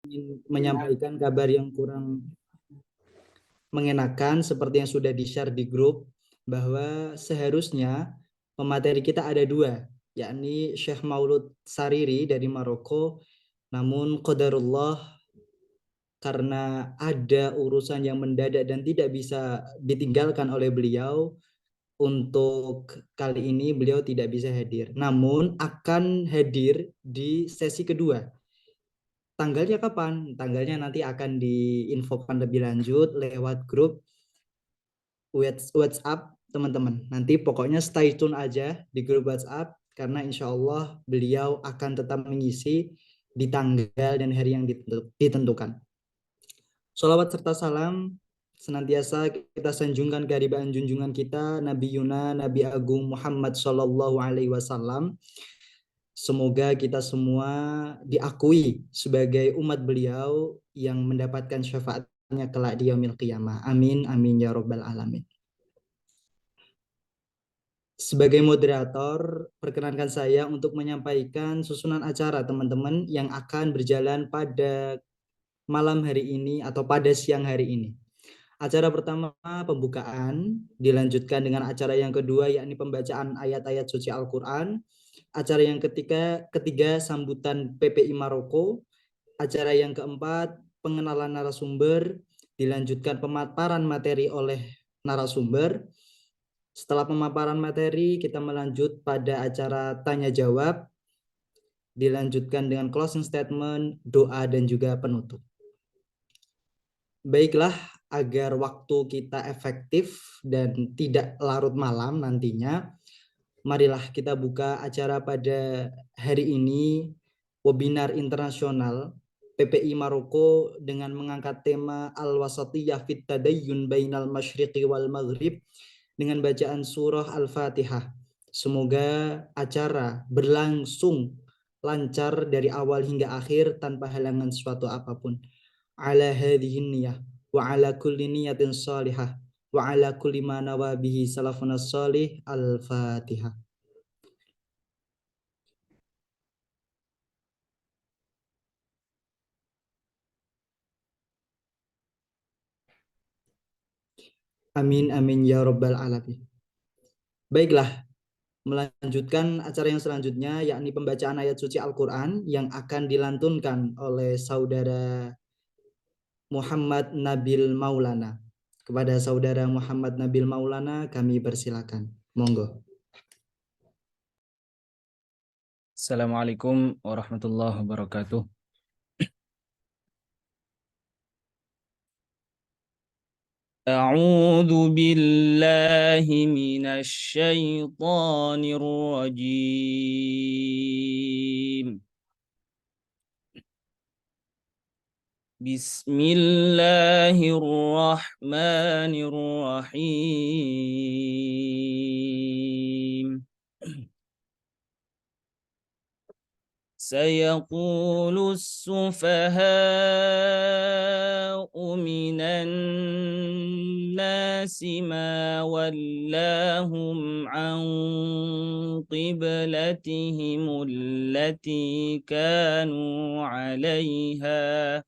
ingin menyampaikan kabar yang kurang mengenakan seperti yang sudah di-share di grup, bahwa seharusnya pemateri kita ada dua, yakni Syekh Maulud Sariri dari Maroko, namun qadarullah karena ada urusan yang mendadak dan tidak bisa ditinggalkan oleh beliau, untuk kali ini beliau tidak bisa hadir, namun akan hadir di sesi kedua. Tanggalnya kapan? Tanggalnya nanti akan diinfokan lebih lanjut lewat grup WhatsApp teman-teman. Nanti pokoknya stay tune aja di grup WhatsApp karena insya Allah beliau akan tetap mengisi di tanggal dan hari yang ditentukan. Sholawat serta salam senantiasa kita sanjungkan kehadiran junjungan kita Nabi Yuna Nabi Agung Muhammad Shallallahu Alaihi Wasallam. Semoga kita semua diakui sebagai umat beliau yang mendapatkan syafaatnya kelak di yaumil qiyamah. Amin, amin ya robbal alamin. Sebagai moderator, perkenankan saya untuk menyampaikan susunan acara teman-teman yang akan berjalan pada malam hari ini atau pada siang hari ini. Acara pertama pembukaan, dilanjutkan dengan acara yang kedua yakni pembacaan ayat-ayat suci Al-Quran. Acara yang ketiga sambutan PPI Maroko. Acara yang keempat pengenalan narasumber, dilanjutkan pemaparan materi oleh narasumber. Setelah pemaparan materi, kita melanjut pada acara tanya jawab, dilanjutkan dengan closing statement, doa dan juga penutup. Baiklah, agar waktu kita efektif dan tidak larut malam nantinya, marilah kita buka acara pada hari ini, webinar internasional PPI Maroko dengan mengangkat tema Al-Wasatiyah fit Tadayyun Bainal Masyriqi wal Maghrib dengan bacaan surah Al-Fatihah. Semoga acara berlangsung lancar dari awal hingga akhir tanpa halangan suatu apapun. Ala hadhihin niyah wa ala kulli niyatin salihah wa ala kulli ma nawa bihi salafun salih. Al-Fatihah. Amin amin ya robbal alamin. Baiklah, melanjutkan acara yang selanjutnya yakni pembacaan ayat suci Al-Quran yang akan dilantunkan oleh saudara Muhammad Nabil Maulana. Kepada saudara Muhammad Nabil Maulana kami persilakan. Monggo. Assalamualaikum warahmatullahi wabarakatuh. أعوذ بالله من الشيطان الرجيم. بسم الله الرحمن الرحيم. سيقول السفهاء من الناس ما ولاهم عن قبلتهم التي كانوا عليها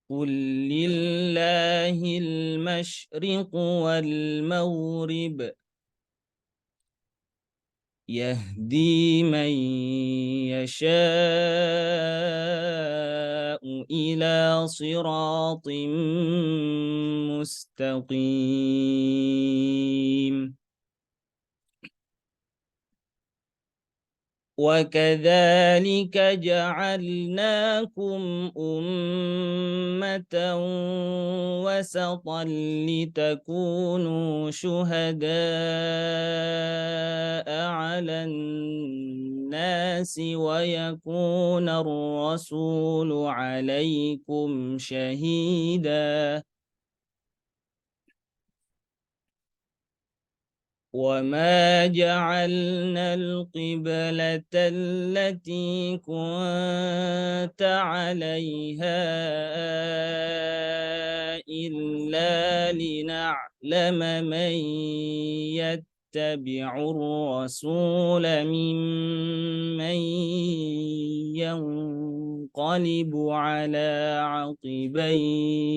قل لله المشرق والمغرب يهدي من يشاء إلى صراط مستقيم. وكذلك جعلناكم أمة وسطا لتكونوا شهداء على الناس ويكون الرسول عليكم شهيدا. وما جعلنا القبلة التي كنت عليها إلا لنعلم من يتبع الرسول ممن ينقلب على عقبيه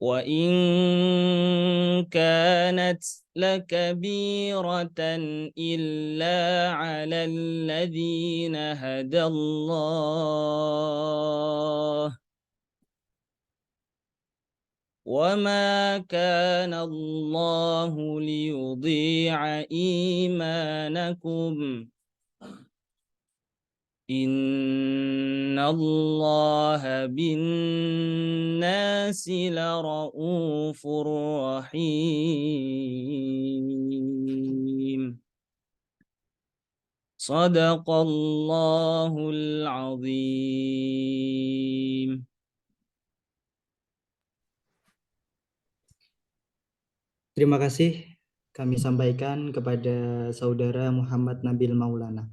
وإن كانت لكبيرة إلا على الذين هدى الله وما كان الله ليضيع إيمانكم إن الله بالناس لرؤوف رحيم صدق الله العظيم. Terima kasih kami sampaikan kepada Saudara Muhammad Nabil Maulana.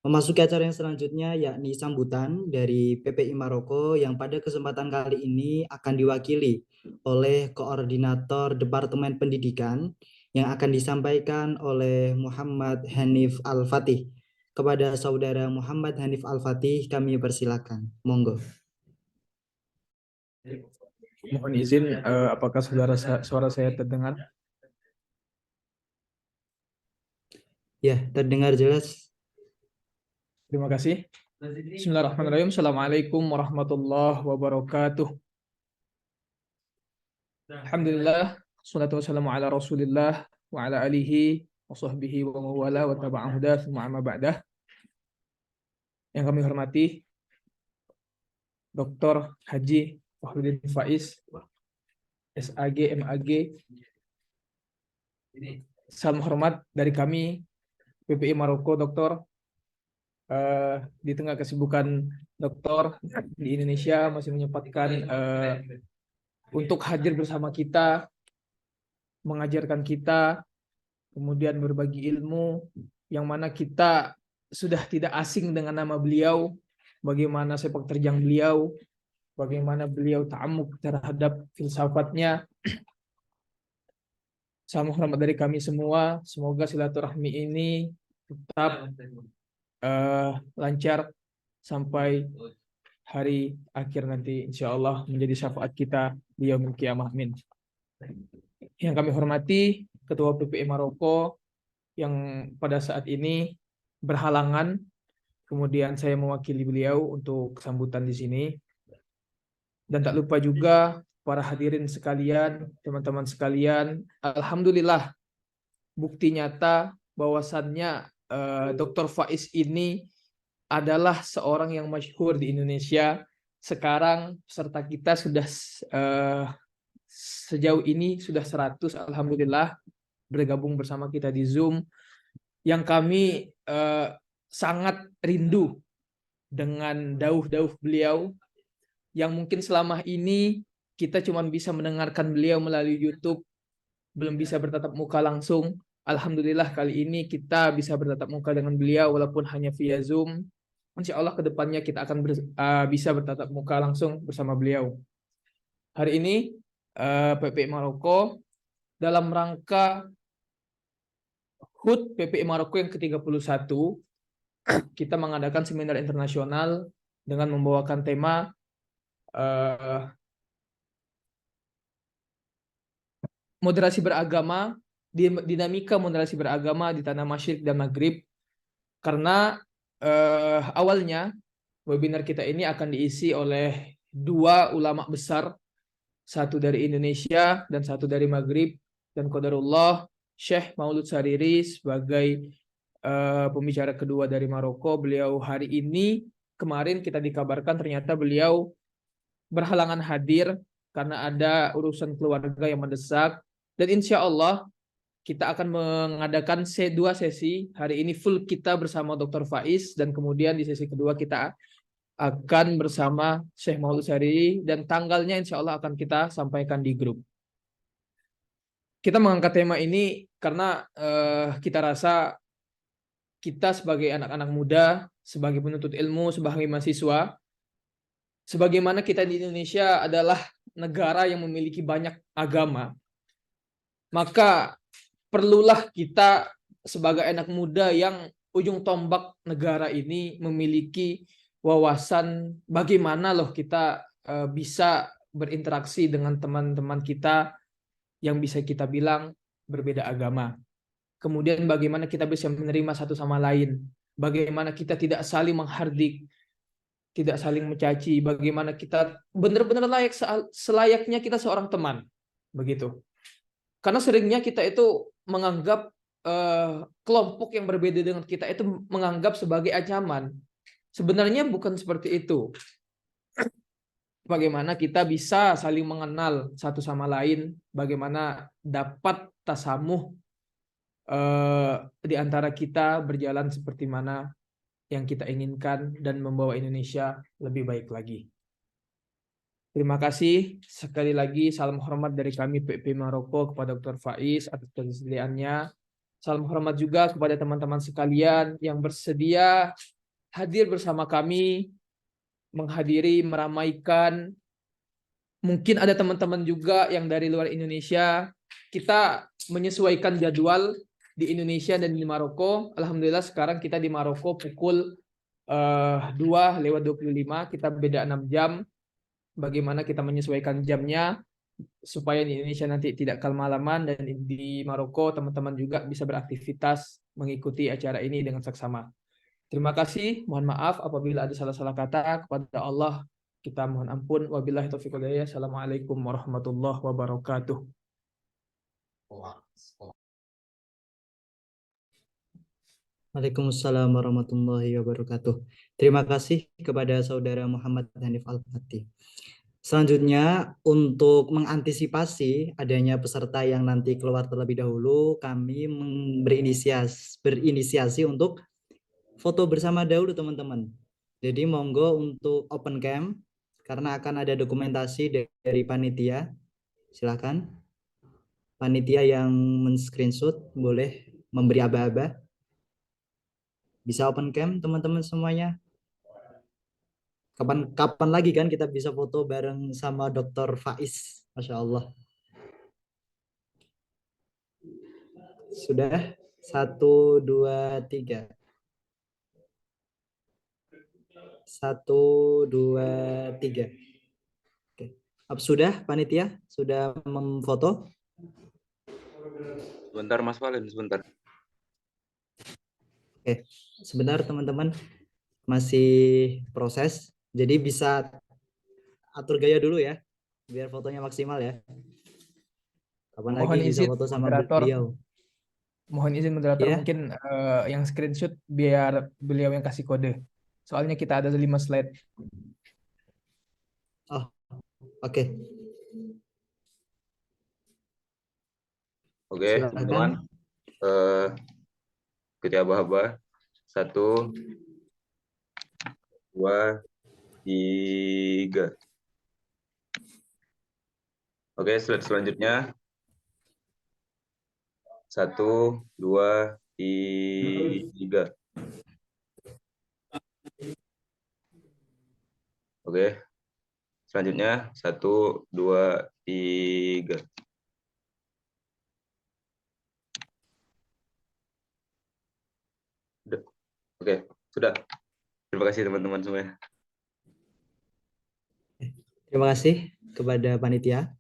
Memasuki acara yang selanjutnya yakni sambutan dari PPI Maroko yang pada kesempatan kali ini akan diwakili oleh Koordinator Departemen Pendidikan yang akan disampaikan oleh Muhammad Hanif Al-Fatih. Kepada Saudara Muhammad Hanif Al-Fatih kami persilakan. Monggo. Mohon izin, apakah suara saya terdengar? Ya, terdengar jelas. Terima kasih. Bismillahirrahmanirrahim. Assalamualaikum warahmatullahi wabarakatuh. Alhamdulillah, salatu wassalamu ala Rasulillah wa ala alihi wa sahbihi wa mawala wa taba'a huda thumma amma ba'dah. Yang kami hormati Dr. Haji Fahrudin Faiz, SAG, MAG. Salam hormat dari kami PPI Maroko, Dokter. Di tengah kesibukan dokter di Indonesia masih menyempatkan untuk hadir bersama kita, mengajarkan kita, kemudian berbagi ilmu, yang mana kita sudah tidak asing dengan nama beliau, bagaimana sepak terjang beliau, bagaimana beliau ta'amuk terhadap filsafatnya. Salam hormat dari kami semua, semoga silaturahmi ini tetap lancar sampai hari akhir nanti, insya Allah menjadi syafaat kita di yaumil qiyamah. Amin. Yang kami hormati Ketua PPI Maroko yang pada saat ini berhalangan, kemudian saya mewakili beliau untuk sambutan di sini. Dan tak lupa juga para hadirin sekalian, teman-teman sekalian, alhamdulillah bukti nyata bahwasannya Dr. Faiz ini adalah seorang yang masyhur di Indonesia. Sekarang peserta kita sudah sejauh ini sudah 100, alhamdulillah, bergabung bersama kita di Zoom. Yang kami sangat rindu dengan dauh-dauh beliau, yang mungkin selama ini kita cuma bisa mendengarkan beliau melalui YouTube, belum bisa bertatap muka langsung. Alhamdulillah kali ini kita bisa bertatap muka dengan beliau walaupun hanya via Zoom. Insya Allah kedepannya kita akan bisa bertatap muka langsung bersama beliau. Hari ini PPI Maroko dalam rangka HUT PPI Maroko yang ke-31, kita mengadakan seminar internasional dengan membawakan tema moderasi beragama, dinamika moderasi beragama di tanah Masyriq dan Maghrib. Karena awalnya webinar kita ini akan diisi oleh dua ulama besar, satu dari Indonesia dan satu dari Maghrib, dan qadarullah Syekh Maulud Sariri sebagai pembicara kedua dari Maroko. Beliau hari ini, kemarin kita dikabarkan ternyata beliau berhalangan hadir karena ada urusan keluarga yang mendesak. Dan insya Allah kita akan mengadakan dua sesi. Hari ini full kita bersama Dr. Faiz, dan kemudian di sesi kedua kita akan bersama Syekh Maulud Sariri, dan tanggalnya insya Allah akan kita sampaikan di grup. Kita mengangkat tema ini karena kita rasa kita sebagai anak-anak muda, sebagai penuntut ilmu, sebagai mahasiswa, sebagaimana kita di Indonesia adalah negara yang memiliki banyak agama, maka perlulah kita sebagai anak muda yang ujung tombak negara ini memiliki wawasan bagaimana loh kita bisa berinteraksi dengan teman-teman kita yang bisa kita bilang berbeda agama. Kemudian bagaimana kita bisa menerima satu sama lain. Bagaimana kita tidak saling menghardik, tidak saling mencaci, bagaimana kita benar-benar layak selayaknya kita seorang teman. Begitu. Karena seringnya kita itu menganggap kelompok yang berbeda dengan kita itu menganggap sebagai ancaman. Sebenarnya bukan seperti itu. Bagaimana kita bisa saling mengenal satu sama lain, bagaimana dapat tasamuh di antara kita berjalan seperti mana yang kita inginkan dan membawa Indonesia lebih baik lagi. Terima kasih sekali lagi, salam hormat dari kami PP Maroko kepada Dr. Faiz atas kesediaannya. Salam hormat juga kepada teman-teman sekalian yang bersedia hadir bersama kami, menghadiri, meramaikan. Mungkin ada teman-teman juga yang dari luar Indonesia. Kita menyesuaikan jadwal di Indonesia dan di Maroko. Alhamdulillah sekarang kita di Maroko pukul 2:25, kita beda 6 jam. Bagaimana kita menyesuaikan jamnya supaya di Indonesia nanti tidak kemalaman, dan di Maroko teman-teman juga bisa beraktivitas mengikuti acara ini dengan seksama. Terima kasih, mohon maaf apabila ada salah-salah kata. Kepada Allah kita mohon ampun. Wabillahi taufiq wal hidayah. Assalamualaikum warahmatullahi wabarakatuh. Waalaikumsalam warahmatullahi wabarakatuh. Terima kasih kepada Saudara Muhammad Hanif Al-Fatih. Selanjutnya, untuk mengantisipasi adanya peserta yang nanti keluar terlebih dahulu, kami berinisiasi untuk foto bersama dahulu, teman-teman. Jadi monggo untuk open cam, karena akan ada dokumentasi dari panitia. Silakan. Panitia yang men-screenshot boleh memberi aba-aba. Bisa open cam, teman-teman semuanya. Kapan lagi kan kita bisa foto bareng sama Dr. Faiz, Masya Allah. Sudah? 1, 2, 3. 1, 2, 3. Oke. Sudah panitia? Sudah memfoto? Sebentar Mas Valen, sebentar. Oke, sebentar teman-teman. Masih proses. Jadi bisa atur gaya dulu ya, biar fotonya maksimal ya. Kapan Mohon lagi bisa izin foto sama moderator. beliau? Mohon izin moderator, Ya. mungkin yang screenshot biar beliau yang kasih kode. Soalnya kita ada 5 slide. Oh, oke. Oke, Silakan. teman-teman. Ikuti aba-aba. 1, 2, 3. Oke, slide selanjutnya. 1, 2, 3. Oke. Selanjutnya 1, 2, 3. Oke, sudah. Terima kasih teman-teman semua. Terima kasih kepada panitia.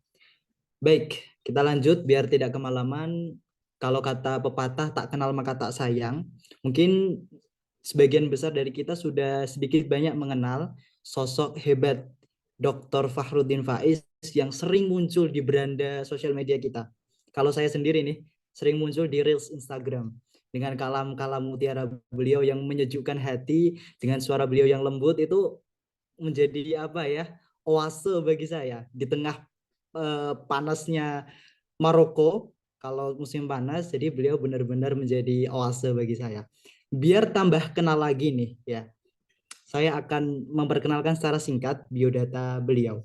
Baik, kita lanjut biar tidak kemalaman. Kalau kata pepatah tak kenal maka tak sayang, mungkin sebagian besar dari kita sudah sedikit banyak mengenal sosok hebat Dr. Fakhruddin Faiz yang sering muncul di beranda sosial media kita. Kalau saya sendiri nih, sering muncul di Reels Instagram dengan kalam-kalam mutiara beliau yang menyejukkan hati, dengan suara beliau yang lembut, itu menjadi apa ya, oase bagi saya di tengah panasnya Maroko. Kalau musim panas, jadi beliau benar-benar menjadi oase bagi saya. Biar tambah kenal lagi nih ya, saya akan memperkenalkan secara singkat biodata beliau.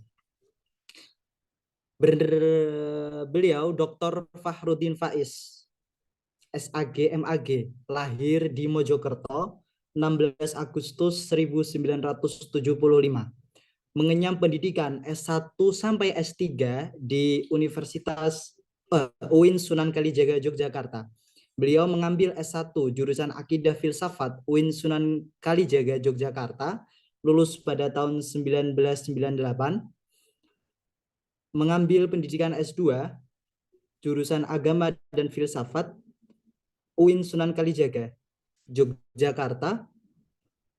Beliau Dr. Fakhruddin Faiz, SAG MAG, lahir di Mojokerto 16 Agustus 1975. mengenyam pendidikan S1 sampai S3 di Universitas UIN Sunan Kalijaga Yogyakarta. Beliau mengambil S1 jurusan Akidah Filsafat UIN Sunan Kalijaga Yogyakarta, lulus pada tahun 1998. Mengambil pendidikan S2 jurusan Agama dan Filsafat UIN Sunan Kalijaga Yogyakarta,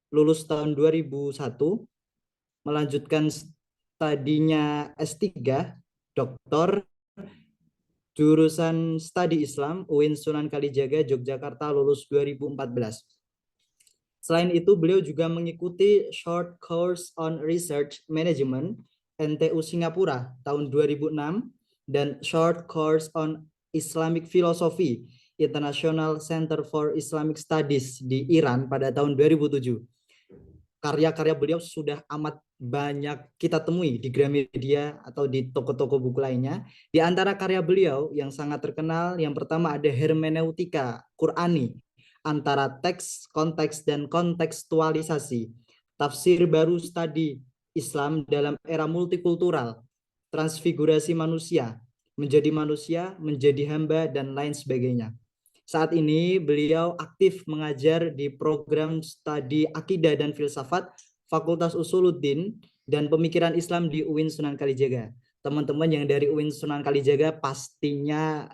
lulus tahun 2001. Melanjutkan studinya S3 doktor jurusan Studi Islam UIN Sunan Kalijaga Yogyakarta, lulus 2014. Selain itu, beliau juga mengikuti Short Course on Research Management NTU Singapura tahun 2006 dan Short Course on Islamic Philosophy International Center for Islamic Studies di Iran pada tahun 2007. Karya-karya beliau sudah amat banyak kita temui di Gramedia atau di toko-toko buku lainnya. Di antara karya beliau yang sangat terkenal, yang pertama ada Hermeneutika Qur'ani, antara teks, konteks, dan kontekstualisasi. Tafsir baru studi Islam dalam era multikultural, transfigurasi manusia, menjadi hamba, dan lain sebagainya. Saat ini beliau aktif mengajar di program studi Akidah dan Filsafat Fakultas Usuluddin dan Pemikiran Islam di UIN Sunan Kalijaga. Teman-teman yang dari UIN Sunan Kalijaga pastinya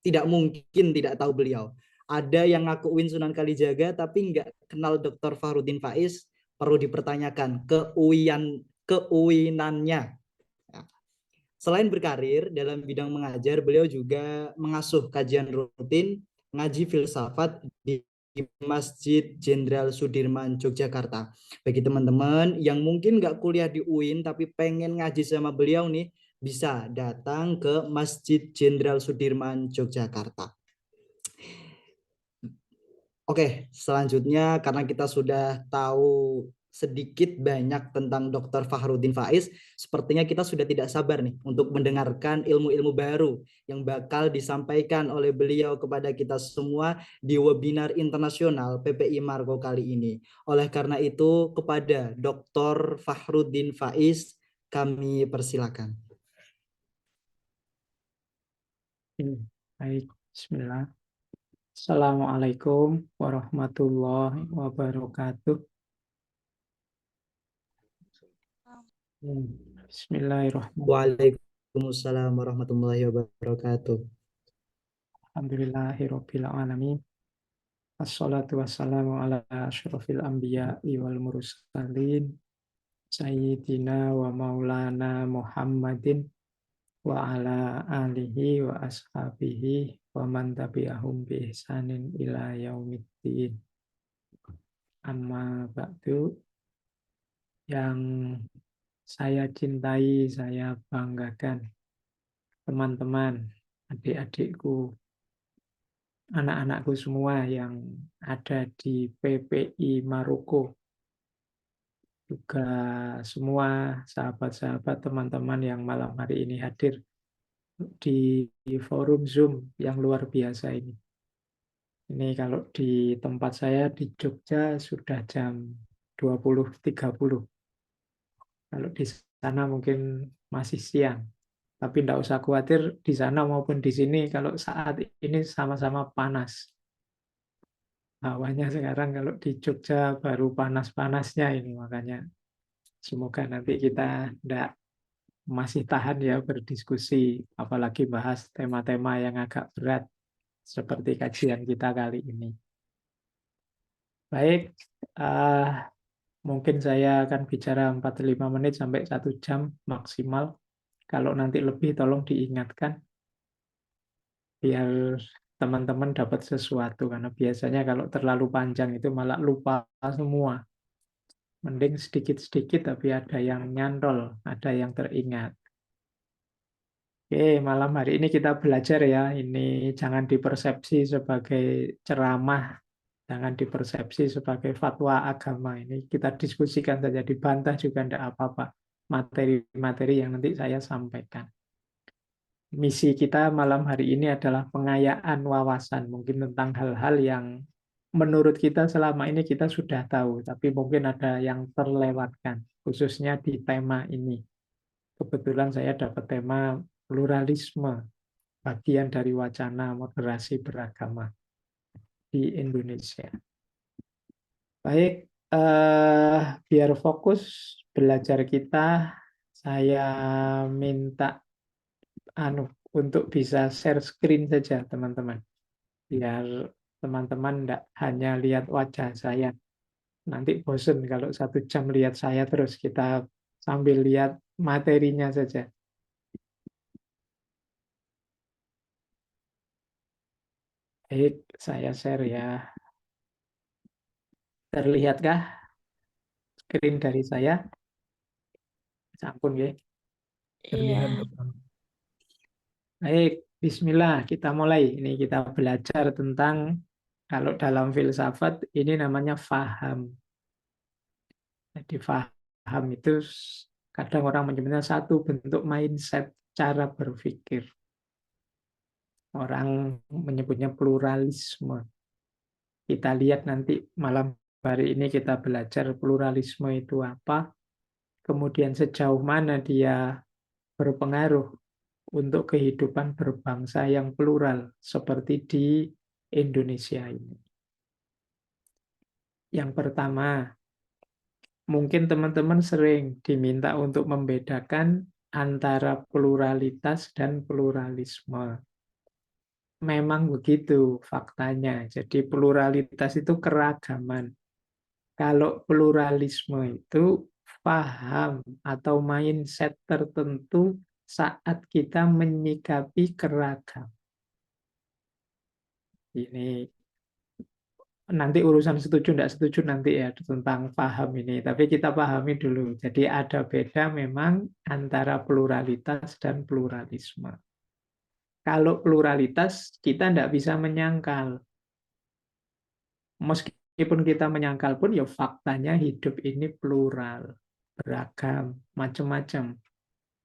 tidak mungkin tidak tahu beliau. Ada yang ngaku UIN Sunan Kalijaga tapi nggak kenal Dr. Fahrudin Faiz, perlu dipertanyakan keuinannya. Selain berkarir dalam bidang mengajar, beliau juga mengasuh kajian rutin ngaji filsafat di Masjid Jenderal Sudirman, Yogyakarta. Bagi teman-teman yang mungkin nggak kuliah di UIN tapi pengen ngaji sama beliau nih, bisa datang ke Masjid Jenderal Sudirman, Yogyakarta. Oke, selanjutnya karena kita sudah tahu sedikit banyak tentang Dr. Fahrudin Faiz, sepertinya kita sudah tidak sabar nih untuk mendengarkan ilmu-ilmu baru yang bakal disampaikan oleh beliau kepada kita semua di webinar internasional PPI Margo kali ini. Oleh karena itu, kepada Dr. Fahrudin Faiz kami persilakan. Baik, bismillah. Assalamualaikum warahmatullahi wabarakatuh. Bismillahirrahmanirrahim. Waalaikumsalam warahmatullahi wabarakatuh. Alhamdulillahirabbil alamin. Assalatu wassalamu ala asyrofil anbiya'i wal mursalin sayyidina wa maulana Muhammadin wa ala alihi wa ashabihi wa man tabi'ahum bi ihsanin ila yaumiddin. Amma ba'du, yang saya cintai, saya banggakan, teman-teman, adik-adikku, anak-anakku semua yang ada di PPI Maroko, juga semua sahabat-sahabat teman-teman yang malam hari ini hadir di forum Zoom yang luar biasa ini. Ini kalau di tempat saya di Jogja sudah jam 20.30. Kalau di sana mungkin masih siang. Tapi tidak usah khawatir, di sana maupun di sini kalau saat ini sama-sama panas. Hawanya sekarang kalau di Jogja baru panas-panasnya ini, makanya semoga nanti kita masih tahan ya berdiskusi, apalagi bahas tema-tema yang agak berat seperti kajian kita kali ini. Baik, mungkin saya akan bicara 45 menit sampai 1 jam maksimal. Kalau nanti lebih tolong diingatkan biar teman-teman dapat sesuatu, karena biasanya kalau terlalu panjang itu malah lupa semua. Mending sedikit-sedikit tapi ada yang nyantol, ada yang teringat. Oke, malam hari ini kita belajar ya. Ini jangan dipersepsi sebagai ceramah, jangan dipersepsi sebagai fatwa agama. Ini kita diskusikan saja, dibantah juga tidak apa-apa. Materi-materi yang nanti saya sampaikan. Misi kita malam hari ini adalah pengayaan wawasan, mungkin tentang hal-hal yang menurut kita selama ini kita sudah tahu, tapi mungkin ada yang terlewatkan, khususnya di tema ini. Kebetulan saya dapat tema pluralisme, bagian dari wacana moderasi beragama di Indonesia. Baik, biar fokus belajar kita, saya minta untuk bisa share screen saja teman-teman. Biar teman-teman tidak hanya lihat wajah saya. Nanti bosen kalau 1 jam lihat saya terus, kita sambil lihat materinya saja. Baik, saya share ya. Terlihatkah screen dari saya? Sampun ya. Terlihat. Baik, bismillah, kita mulai. Ini kita belajar tentang, kalau dalam filsafat ini namanya faham. Jadi faham itu kadang orang menyebutnya satu bentuk mindset, cara berpikir. Orang menyebutnya pluralisme. Kita lihat nanti malam hari ini kita belajar pluralisme itu apa, kemudian sejauh mana dia berpengaruh untuk kehidupan berbangsa yang plural seperti di Indonesia ini. Yang pertama, mungkin teman-teman sering diminta untuk membedakan antara pluralitas dan pluralisme. Memang begitu faktanya. Jadi pluralitas itu keragaman. Kalau pluralisme itu paham atau mindset tertentu saat kita menyikapi keragam. Ini nanti urusan setuju tidak setuju nanti ya tentang paham ini. Tapi kita pahami dulu. Jadi ada beda memang antara pluralitas dan pluralisme. Kalau pluralitas kita tidak bisa menyangkal. Meskipun kita menyangkal pun ya faktanya hidup ini plural, beragam, macam-macam.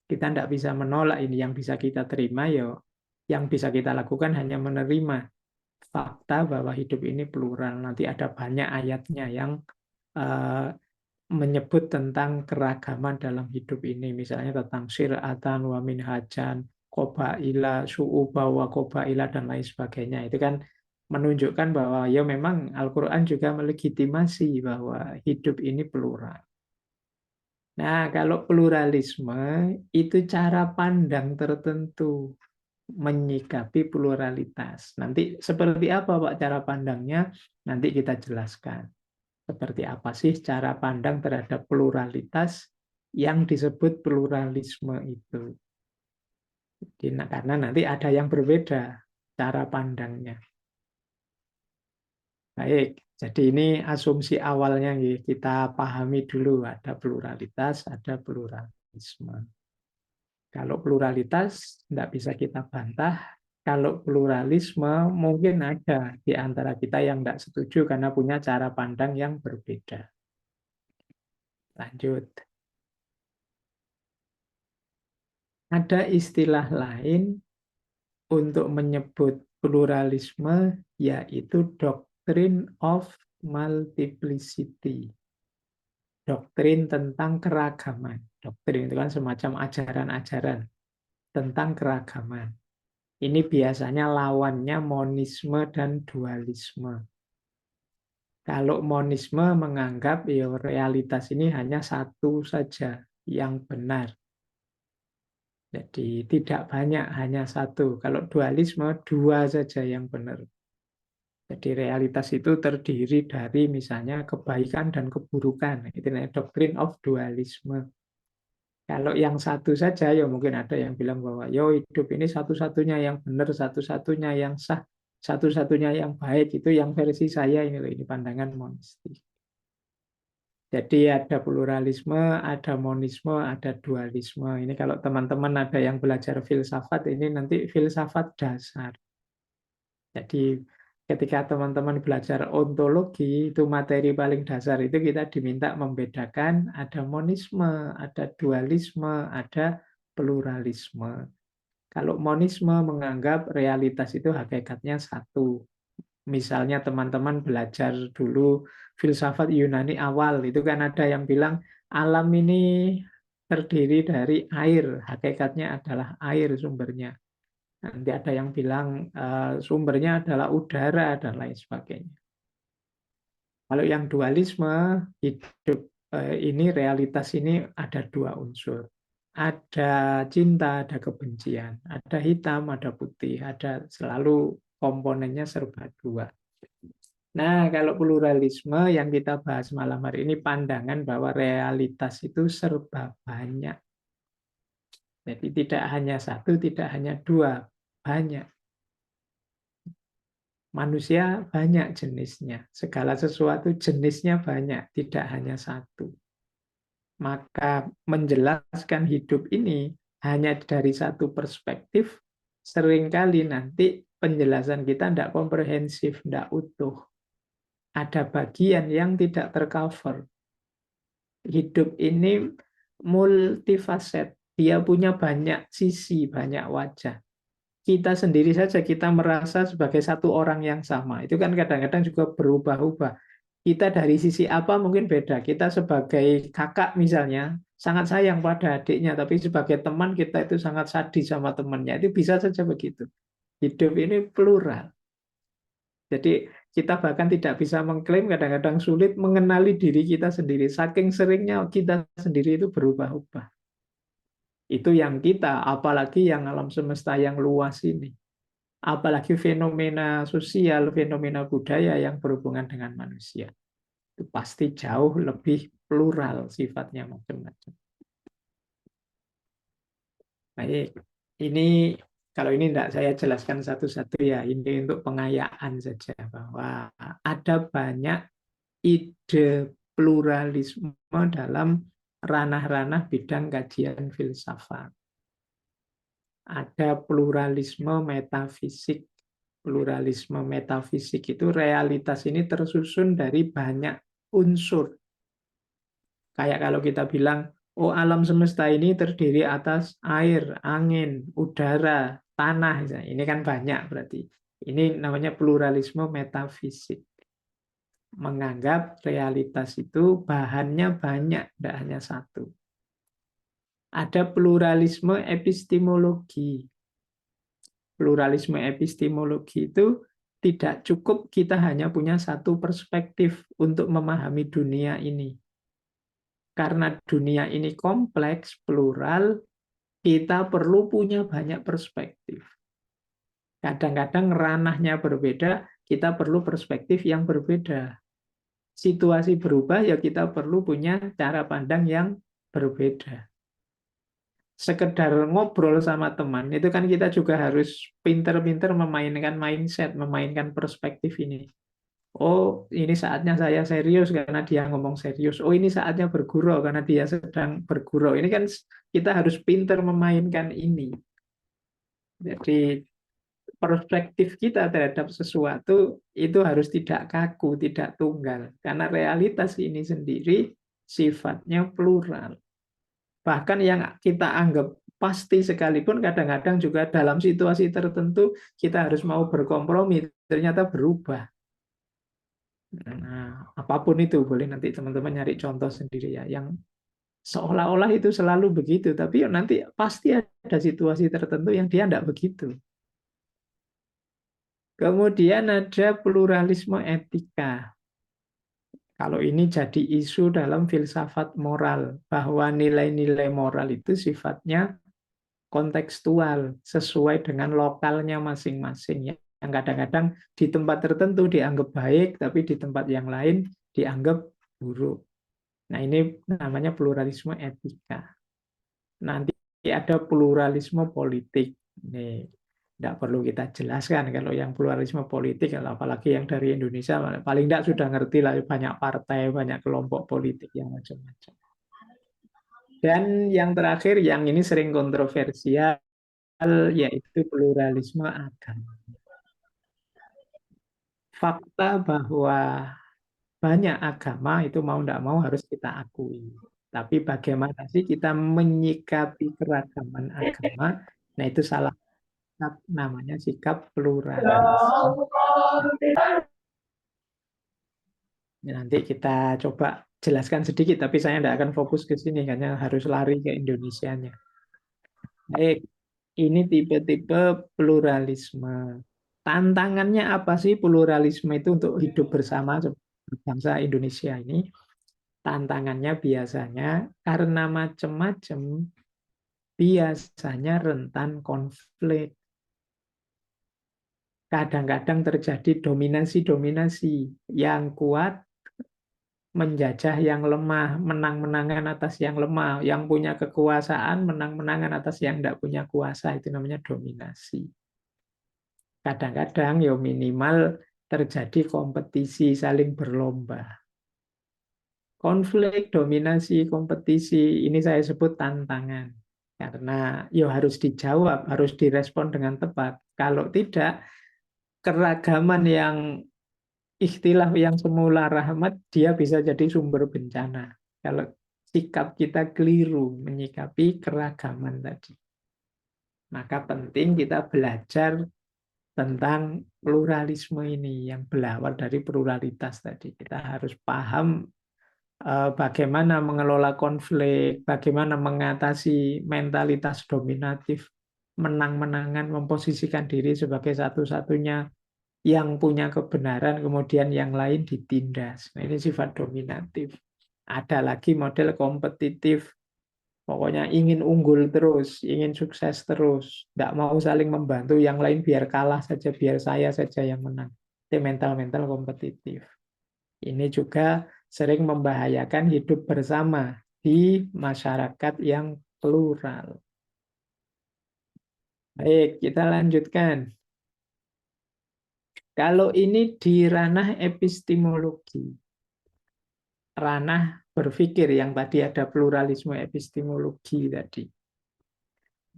Kita tidak bisa menolak ini, yang bisa kita terima ya, yang bisa kita lakukan hanya menerima fakta bahwa hidup ini plural. Nanti ada banyak ayatnya yang menyebut tentang keragaman dalam hidup ini, misalnya tentang syir'atan wa minhajan, qabaila, syu'uba wa qabaila dan lain sebagainya. Itu kan menunjukkan bahwa ya memang Al-Qur'an juga melegitimasi bahwa hidup ini plural. Nah, kalau pluralisme itu cara pandang tertentu menyikapi pluralitas. Nanti seperti apa Pak cara pandangnya? Nanti kita jelaskan. Seperti apa sih cara pandang terhadap pluralitas yang disebut pluralisme itu. Karena nanti ada yang berbeda cara pandangnya. Baik, jadi ini asumsi awalnya kita pahami dulu, ada pluralitas, ada pluralisme. Kalau pluralitas tidak bisa kita bantah, kalau pluralisme mungkin ada di antara kita yang tidak setuju karena punya cara pandang yang berbeda. Lanjut. Ada istilah lain untuk menyebut pluralisme, yaitu doctrine of multiplicity. Doktrin tentang keragaman. Doktrin itu kan semacam ajaran-ajaran tentang keragaman. Ini biasanya lawannya monisme dan dualisme. Kalau monisme menganggap ya realitas ini hanya satu saja yang benar. Jadi tidak banyak, hanya satu. Kalau dualisme, dua saja yang benar. Jadi realitas itu terdiri dari misalnya kebaikan dan keburukan. Itu namanya doctrine of dualisme. Kalau yang satu saja, ya mungkin ada yang bilang bahwa yo hidup ini satu-satunya yang benar, satu-satunya yang sah, satu-satunya yang baik, itu yang versi saya ini pandangan monistik. Jadi ada pluralisme, ada monisme, ada dualisme. Ini kalau teman-teman ada yang belajar filsafat, ini nanti filsafat dasar. Jadi ketika teman-teman belajar ontologi, itu materi paling dasar itu kita diminta membedakan ada monisme, ada dualisme, ada pluralisme. Kalau monisme menganggap realitas itu hakikatnya satu, Misalnya teman-teman belajar dulu filsafat Yunani awal, itu kan ada yang bilang alam ini terdiri dari air, hakikatnya adalah air sumbernya. Nanti ada yang bilang sumbernya adalah udara dan lain sebagainya. Kalau yang dualisme, hidup ini, realitas ini ada dua unsur. Ada cinta, ada kebencian. Ada hitam, ada putih. Ada selalu komponennya serba dua. Nah, kalau pluralisme yang kita bahas malam hari ini, pandangan bahwa realitas itu serba banyak. Jadi tidak hanya satu, tidak hanya dua, banyak. Manusia banyak jenisnya. Segala sesuatu jenisnya banyak, tidak hanya satu. Maka menjelaskan hidup ini hanya dari satu perspektif, seringkali nanti penjelasan kita tidak komprehensif, tidak utuh. Ada bagian yang tidak tercover. Hidup ini multifaset, dia punya banyak sisi, banyak wajah. Kita sendiri saja, kita merasa sebagai satu orang yang sama. Itu kan kadang-kadang juga berubah-ubah. Kita dari sisi apa mungkin beda. Kita sebagai kakak misalnya, sangat sayang pada adiknya, tapi sebagai teman kita itu sangat sadis sama temannya. Itu bisa saja begitu. Hidup ini plural. Jadi kita bahkan tidak bisa mengklaim, kadang-kadang sulit mengenali diri kita sendiri. Saking seringnya kita sendiri itu berubah-ubah. Itu yang kita, apalagi yang alam semesta yang luas ini. Apalagi fenomena sosial, fenomena budaya yang berhubungan dengan manusia. Itu pasti jauh lebih plural sifatnya macam-macam. Baik, ini kalau ini tidak saya jelaskan satu-satu ya, ini untuk pengayaan saja bahwa ada banyak ide pluralisme dalam ranah-ranah bidang kajian filsafat. Ada pluralisme metafisik. Pluralisme metafisik itu realitas ini tersusun dari banyak unsur. Kayak kalau kita bilang, oh alam semesta ini terdiri atas air, angin, udara, tanah. Ini kan banyak berarti. Ini namanya pluralisme metafisik. Menganggap realitas itu bahannya banyak, tidak hanya satu. Ada pluralisme epistemologi. Pluralisme epistemologi itu tidak cukup kita hanya punya satu perspektif untuk memahami dunia ini. Karena dunia ini kompleks, plural, kita perlu punya banyak perspektif. Kadang-kadang ranahnya berbeda, kita perlu perspektif yang berbeda. Situasi berubah, ya kita perlu punya cara pandang yang berbeda. Sekedar ngobrol sama teman, itu kan kita juga harus pinter-pinter memainkan mindset, memainkan perspektif ini. Oh, ini saatnya saya serius karena dia ngomong serius. Oh, ini saatnya bergurau karena dia sedang bergurau. Ini kan kita harus pinter memainkan ini. Jadi perspektif kita terhadap sesuatu itu harus tidak kaku, tidak tunggal. Karena realitas ini sendiri sifatnya plural. Bahkan yang kita anggap pasti sekalipun kadang-kadang juga dalam situasi tertentu kita harus mau berkompromi, ternyata berubah. Nah, apapun itu, boleh nanti teman-teman nyari contoh sendiri ya, yang seolah-olah itu selalu begitu, tapi nanti pasti ada situasi tertentu yang dia tidak begitu. Kemudian ada pluralisme etika. Kalau ini jadi isu dalam filsafat moral, bahwa nilai-nilai moral itu sifatnya kontekstual, sesuai dengan lokalnya masing-masing. Yang kadang-kadang di tempat tertentu dianggap baik, tapi di tempat yang lain dianggap buruk. Nah, ini namanya pluralisme etika. Nanti ada pluralisme politik. Ini tidak perlu kita jelaskan kalau yang pluralisme politik, apalagi yang dari Indonesia, paling tidak sudah ngerti lah, banyak partai, banyak kelompok politik yang macam-macam. Dan yang terakhir, yang ini sering kontroversial, yaitu pluralisme agama. Fakta bahwa banyak agama itu mau tidak mau harus kita akui. Tapi bagaimana sih kita menyikapi keragaman agama? Nah, itu salah satu namanya sikap pluralis. Ya, nanti kita coba jelaskan sedikit, tapi saya tidak akan fokus ke sini karena harus lari ke Indonesianya. Baik, ini tipe-tipe pluralisme. Tantangannya apa sih pluralisme itu untuk hidup bersama bangsa Indonesia ini? Tantangannya biasanya karena macam-macam, biasanya rentan konflik. Kadang-kadang terjadi dominasi-dominasi. Yang kuat menjajah yang lemah, menang-menangan atas yang lemah. Yang punya kekuasaan, menang-menangan atas yang tidak punya kuasa. Itu namanya dominasi. Kadang-kadang ya minimal terjadi kompetisi, saling berlomba. Konflik, dominasi, kompetisi, ini saya sebut tantangan. Karena ya harus dijawab, harus direspon dengan tepat. Kalau tidak, keragaman yang ikhtilaf yang semula rahmat, dia bisa jadi sumber bencana. Kalau sikap kita keliru menyikapi keragaman tadi. Maka penting kita belajar tentang pluralisme ini yang berawal dari pluralitas tadi. Kita harus paham bagaimana mengelola konflik, bagaimana mengatasi mentalitas dominatif, menang-menangan, memposisikan diri sebagai satu-satunya yang punya kebenaran, kemudian yang lain ditindas. Nah, ini sifat dominatif. Ada lagi model kompetitif, pokoknya ingin unggul terus, ingin sukses terus, tidak mau saling membantu yang lain biar kalah saja, biar saya saja yang menang. Itu mental-mental kompetitif. Ini juga sering membahayakan hidup bersama di masyarakat yang plural. Baik, kita lanjutkan. Kalau ini di ranah epistemologi, ranah berpikir yang tadi ada pluralisme epistemologi tadi.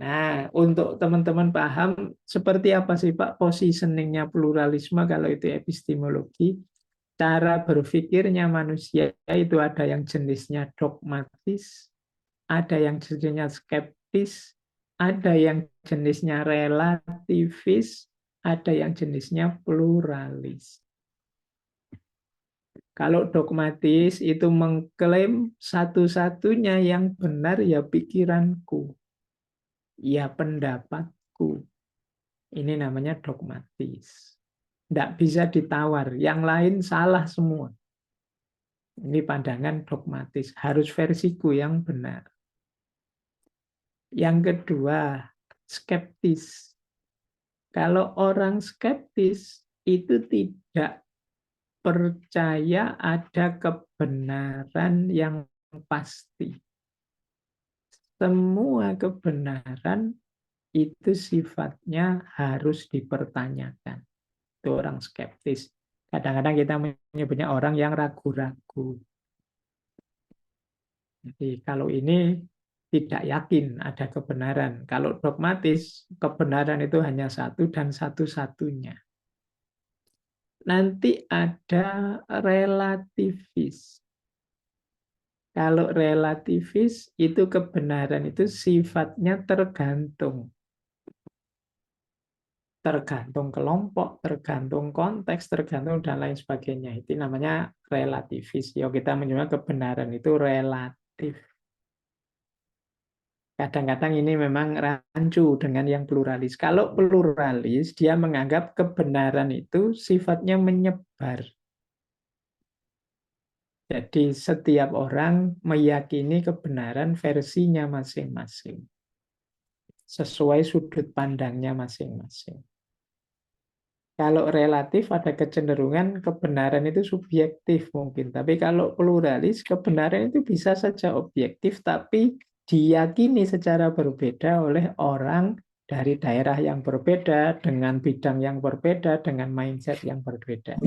Nah, untuk teman-teman paham seperti apa sih Pak positioningnya pluralisme kalau itu epistemologi, cara berpikirnya manusia itu ada yang jenisnya dogmatis, ada yang jenisnya skeptis, ada yang jenisnya relativis, ada yang jenisnya pluralis. Kalau dogmatis itu mengklaim satu-satunya yang benar ya pikiranku, ya pendapatku. Ini namanya dogmatis. Tidak bisa ditawar, yang lain salah semua. Ini pandangan dogmatis, harus versiku yang benar. Yang kedua, skeptis. Kalau orang skeptis itu tidak percaya ada kebenaran yang pasti. Semua kebenaran itu sifatnya harus dipertanyakan. Itu orang skeptis. Kadang-kadang kita menyebutnya orang yang ragu-ragu. Jadi kalau ini tidak yakin ada kebenaran. Kalau dogmatis, kebenaran itu hanya satu dan satu-satunya. Nanti ada relativis. Kalau relativis itu kebenaran itu sifatnya tergantung. Tergantung kelompok, tergantung konteks, tergantung dan lain sebagainya. Itu namanya relativis. Ya kita menyebut kebenaran itu relatif. Kadang-kadang ini memang rancu dengan yang pluralis. Kalau pluralis, dia menganggap kebenaran itu sifatnya menyebar. Jadi setiap orang meyakini kebenaran versinya masing-masing. Sesuai sudut pandangnya masing-masing. Kalau relatif ada kecenderungan kebenaran itu subjektif mungkin. Tapi kalau pluralis, kebenaran itu bisa saja objektif, tapi diyakini secara berbeda oleh orang dari daerah yang berbeda, dengan bidang yang berbeda, dengan mindset yang berbeda.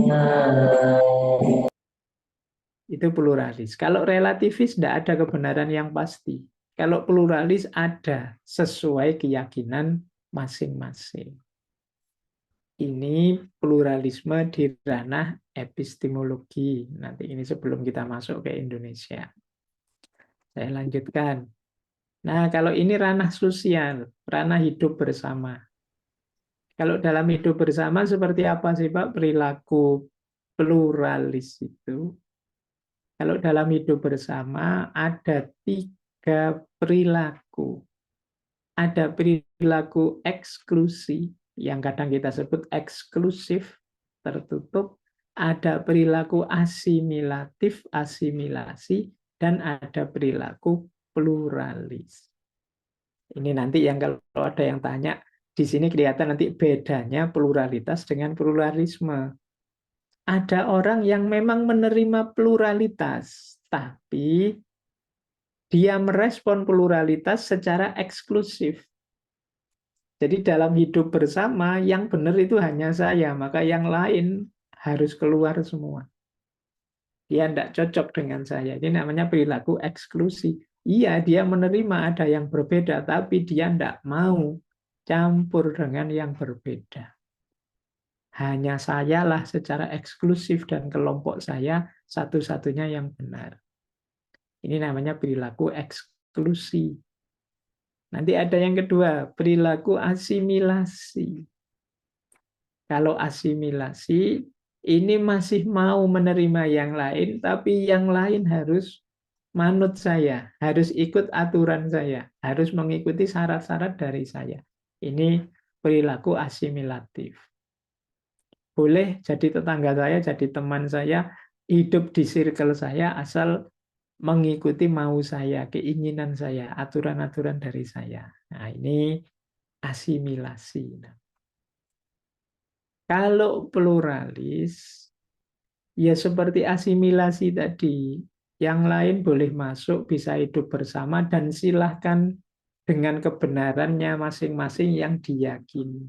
Itu pluralis. Kalau relativis tidak ada kebenaran yang pasti. Kalau pluralis ada sesuai keyakinan masing-masing. Ini pluralisme di ranah epistemologi. Nanti ini sebelum kita masuk ke Indonesia. Saya lanjutkan. Nah, kalau ini ranah sosial, ranah hidup bersama. Kalau dalam hidup bersama seperti apa sih Pak perilaku pluralis itu? Kalau dalam hidup bersama ada 3 perilaku. Ada perilaku eksklusi, yang kadang kita sebut eksklusif, tertutup. Ada perilaku asimilatif, asimilasi, dan ada perilaku pluralis. Ini nanti yang kalau ada yang tanya, di sini kelihatan nanti bedanya pluralitas dengan pluralisme. Ada orang yang memang menerima pluralitas, tapi dia merespon pluralitas secara eksklusif. Jadi dalam hidup bersama, yang benar itu hanya saya, maka yang lain harus keluar semua. Dia tidak cocok dengan saya. Ini namanya perilaku eksklusi. Iya, dia menerima ada yang berbeda, tapi dia tidak mau campur dengan yang berbeda. Hanya sayalah secara eksklusif dan kelompok saya satu-satunya yang benar. Ini namanya perilaku eksklusi. Nanti ada yang kedua, perilaku asimilasi. Kalau asimilasi, ini masih mau menerima yang lain, tapi yang lain harus manut saya, harus ikut aturan saya, harus mengikuti syarat-syarat dari saya. Ini perilaku asimilatif. Boleh jadi tetangga saya, jadi teman saya, hidup di circle saya, asal mengikuti mau saya, keinginan saya, aturan-aturan dari saya. Nah, ini asimilasi. Nah, kalau pluralis, ya seperti asimilasi tadi, yang lain boleh masuk, bisa hidup bersama, dan silahkan dengan kebenarannya masing-masing yang diyakini.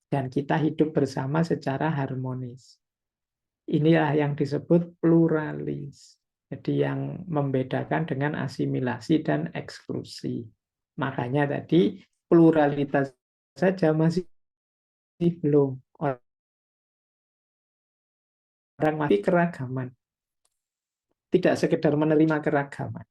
Dan kita hidup bersama secara harmonis. Inilah yang disebut pluralis. Jadi yang membedakan dengan asimilasi dan eksklusi. Makanya tadi pluralitas saja masih belum. Orang masih keragaman. Tidak sekedar menerima keragaman.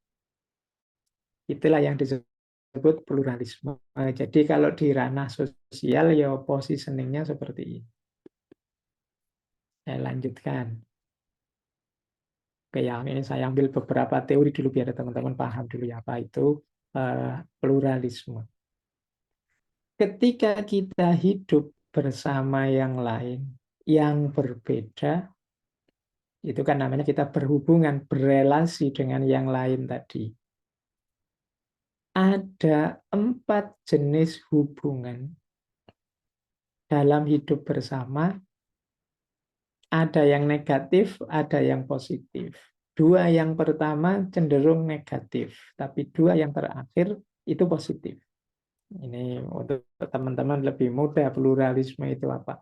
Itulah yang disebut pluralisme. Jadi kalau di ranah sosial ya positioningnya seperti ini. Saya lanjutkan. Oke, yang ini saya ambil beberapa teori dulu biar teman-teman paham dulu ya apa itu pluralisme. Ketika kita hidup bersama yang lain, yang berbeda, itu kan namanya kita berhubungan, berelasi dengan yang lain tadi. Ada 4 jenis hubungan dalam hidup bersama. Ada yang negatif, ada yang positif. 2 yang pertama cenderung negatif, tapi 2 yang terakhir itu positif. Ini untuk teman-teman lebih mudah pluralisme itu apa.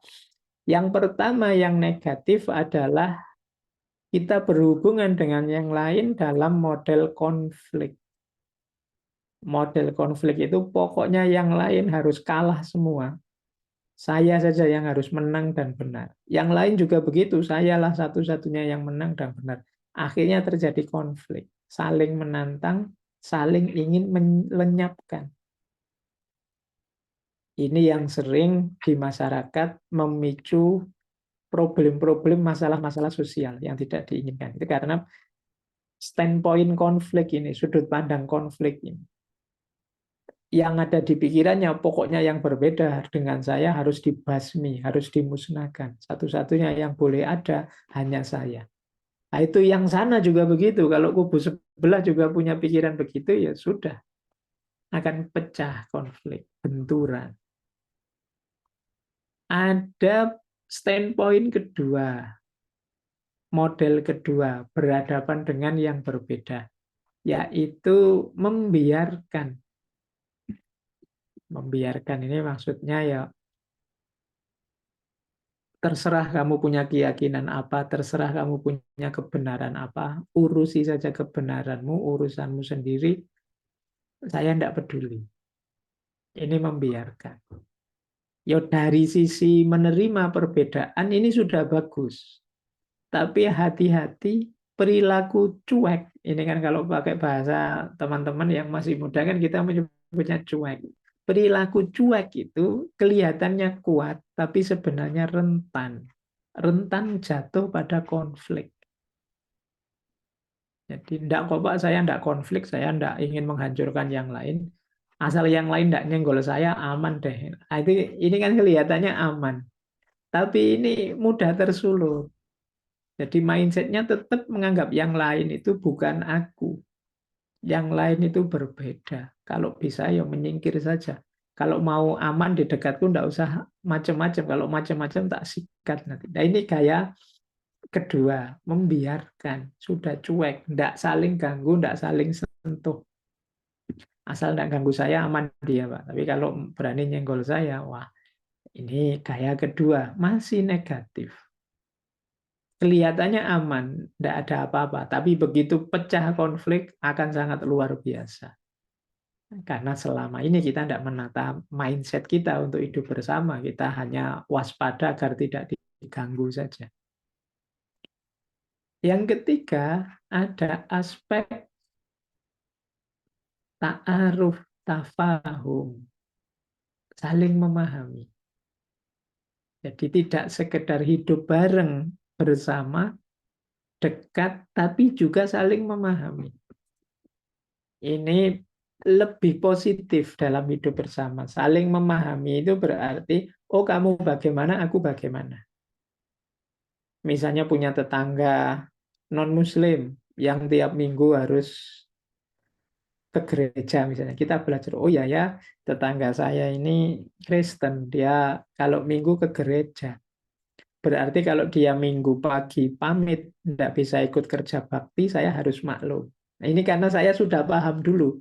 Yang pertama yang negatif adalah kita berhubungan dengan yang lain dalam model konflik. Model konflik itu pokoknya yang lain harus kalah semua. Saya saja yang harus menang dan benar. Yang lain juga begitu, sayalah satu-satunya yang menang dan benar. Akhirnya terjadi konflik, saling menantang, saling ingin melenyapkan. Ini yang sering di masyarakat memicu problem-problem, masalah-masalah sosial yang tidak diinginkan. Itu karena standpoint konflik ini, sudut pandang konflik ini. Yang ada di pikirannya, pokoknya yang berbeda dengan saya harus dibasmi, harus dimusnahkan. Satu-satunya yang boleh ada hanya saya. Nah, itu yang sana juga begitu. Kalau kubu sebelah juga punya pikiran begitu, ya sudah. Akan pecah konflik, benturan. Ada standpoint kedua, model kedua, berhadapan dengan yang berbeda, yaitu membiarkan. Membiarkan ini maksudnya ya terserah kamu punya keyakinan apa, terserah kamu punya kebenaran apa, urusi saja kebenaranmu, urusanmu sendiri, saya tidak peduli. Ini membiarkan. Ya dari sisi menerima perbedaan ini sudah bagus. Tapi hati-hati perilaku cuek. Ini kan kalau pakai bahasa teman-teman yang masih muda kan kita menyebutnya cuek. Perilaku cuek itu kelihatannya kuat, tapi sebenarnya rentan. Rentan jatuh pada konflik. Jadi enggak kok Pak, saya enggak konflik, saya enggak ingin menghancurkan yang lain. Asal yang lain enggak nyenggol saya, aman deh. Nah, ini kan kelihatannya aman. Tapi ini mudah tersulut. Jadi mindsetnya tetap menganggap yang lain itu bukan aku. Yang lain itu berbeda. Kalau bisa ya menyingkir saja. Kalau mau aman di dekatku enggak usah macam-macam. Kalau macam-macam tak sikat nanti. Nah ini gaya kedua, membiarkan, sudah cuek, tidak saling ganggu, tidak saling sentuh. Asal tidak ganggu saya, aman dia, Pak. Tapi kalau berani nyenggol saya, wah, ini gaya kedua, masih negatif. Kelihatannya aman, tidak ada apa-apa. Tapi begitu pecah konflik, akan sangat luar biasa. Karena selama ini kita tidak menata mindset kita untuk hidup bersama. Kita hanya waspada agar tidak diganggu saja. Yang ketiga, ada aspek ta'aruf, tafahum, saling memahami. Jadi tidak sekedar hidup bareng bersama, dekat, tapi juga saling memahami. Ini lebih positif dalam hidup bersama. Saling memahami itu berarti, oh kamu bagaimana, aku bagaimana. Misalnya punya tetangga non-muslim yang tiap minggu harus ke gereja misalnya. Kita belajar, oh ya tetangga saya ini Kristen, dia kalau minggu ke gereja. Berarti kalau dia minggu pagi pamit, tidak bisa ikut kerja bakti, saya harus maklum. Nah, ini karena saya sudah paham dulu.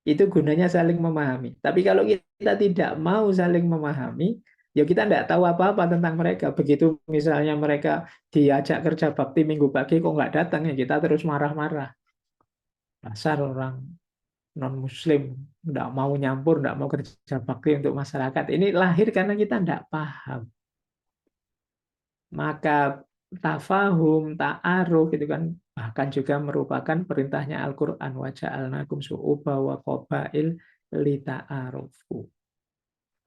Itu gunanya saling memahami. Tapi kalau kita tidak mau saling memahami, ya kita tidak tahu apa-apa tentang mereka. Begitu misalnya mereka diajak kerja bakti minggu pagi, kok nggak datang, ya kita terus marah-marah. Dasar orang non-muslim, nggak mau nyampur, nggak mau kerja bakti untuk masyarakat. Ini lahir karena kita nggak paham. Maka tafahum, ta'aruf, itu kan bahkan juga merupakan perintahnya Al-Quran. Wa ja'alnakum syu'uba wa qabail lita'arufu.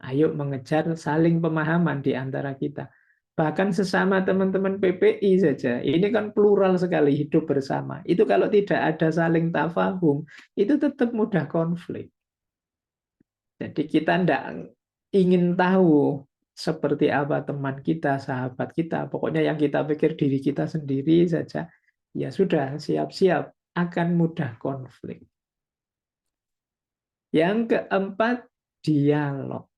Ayo mengejar saling pemahaman di antara kita. Bahkan sesama teman-teman PPI saja. Ini kan plural sekali hidup bersama. Itu kalau tidak ada saling tafahum, itu tetap mudah konflik. Jadi kita tidak ingin tahu seperti apa teman kita, sahabat kita. Pokoknya yang kita pikir diri kita sendiri saja. Ya sudah, siap-siap akan mudah konflik. Yang keempat, dialog.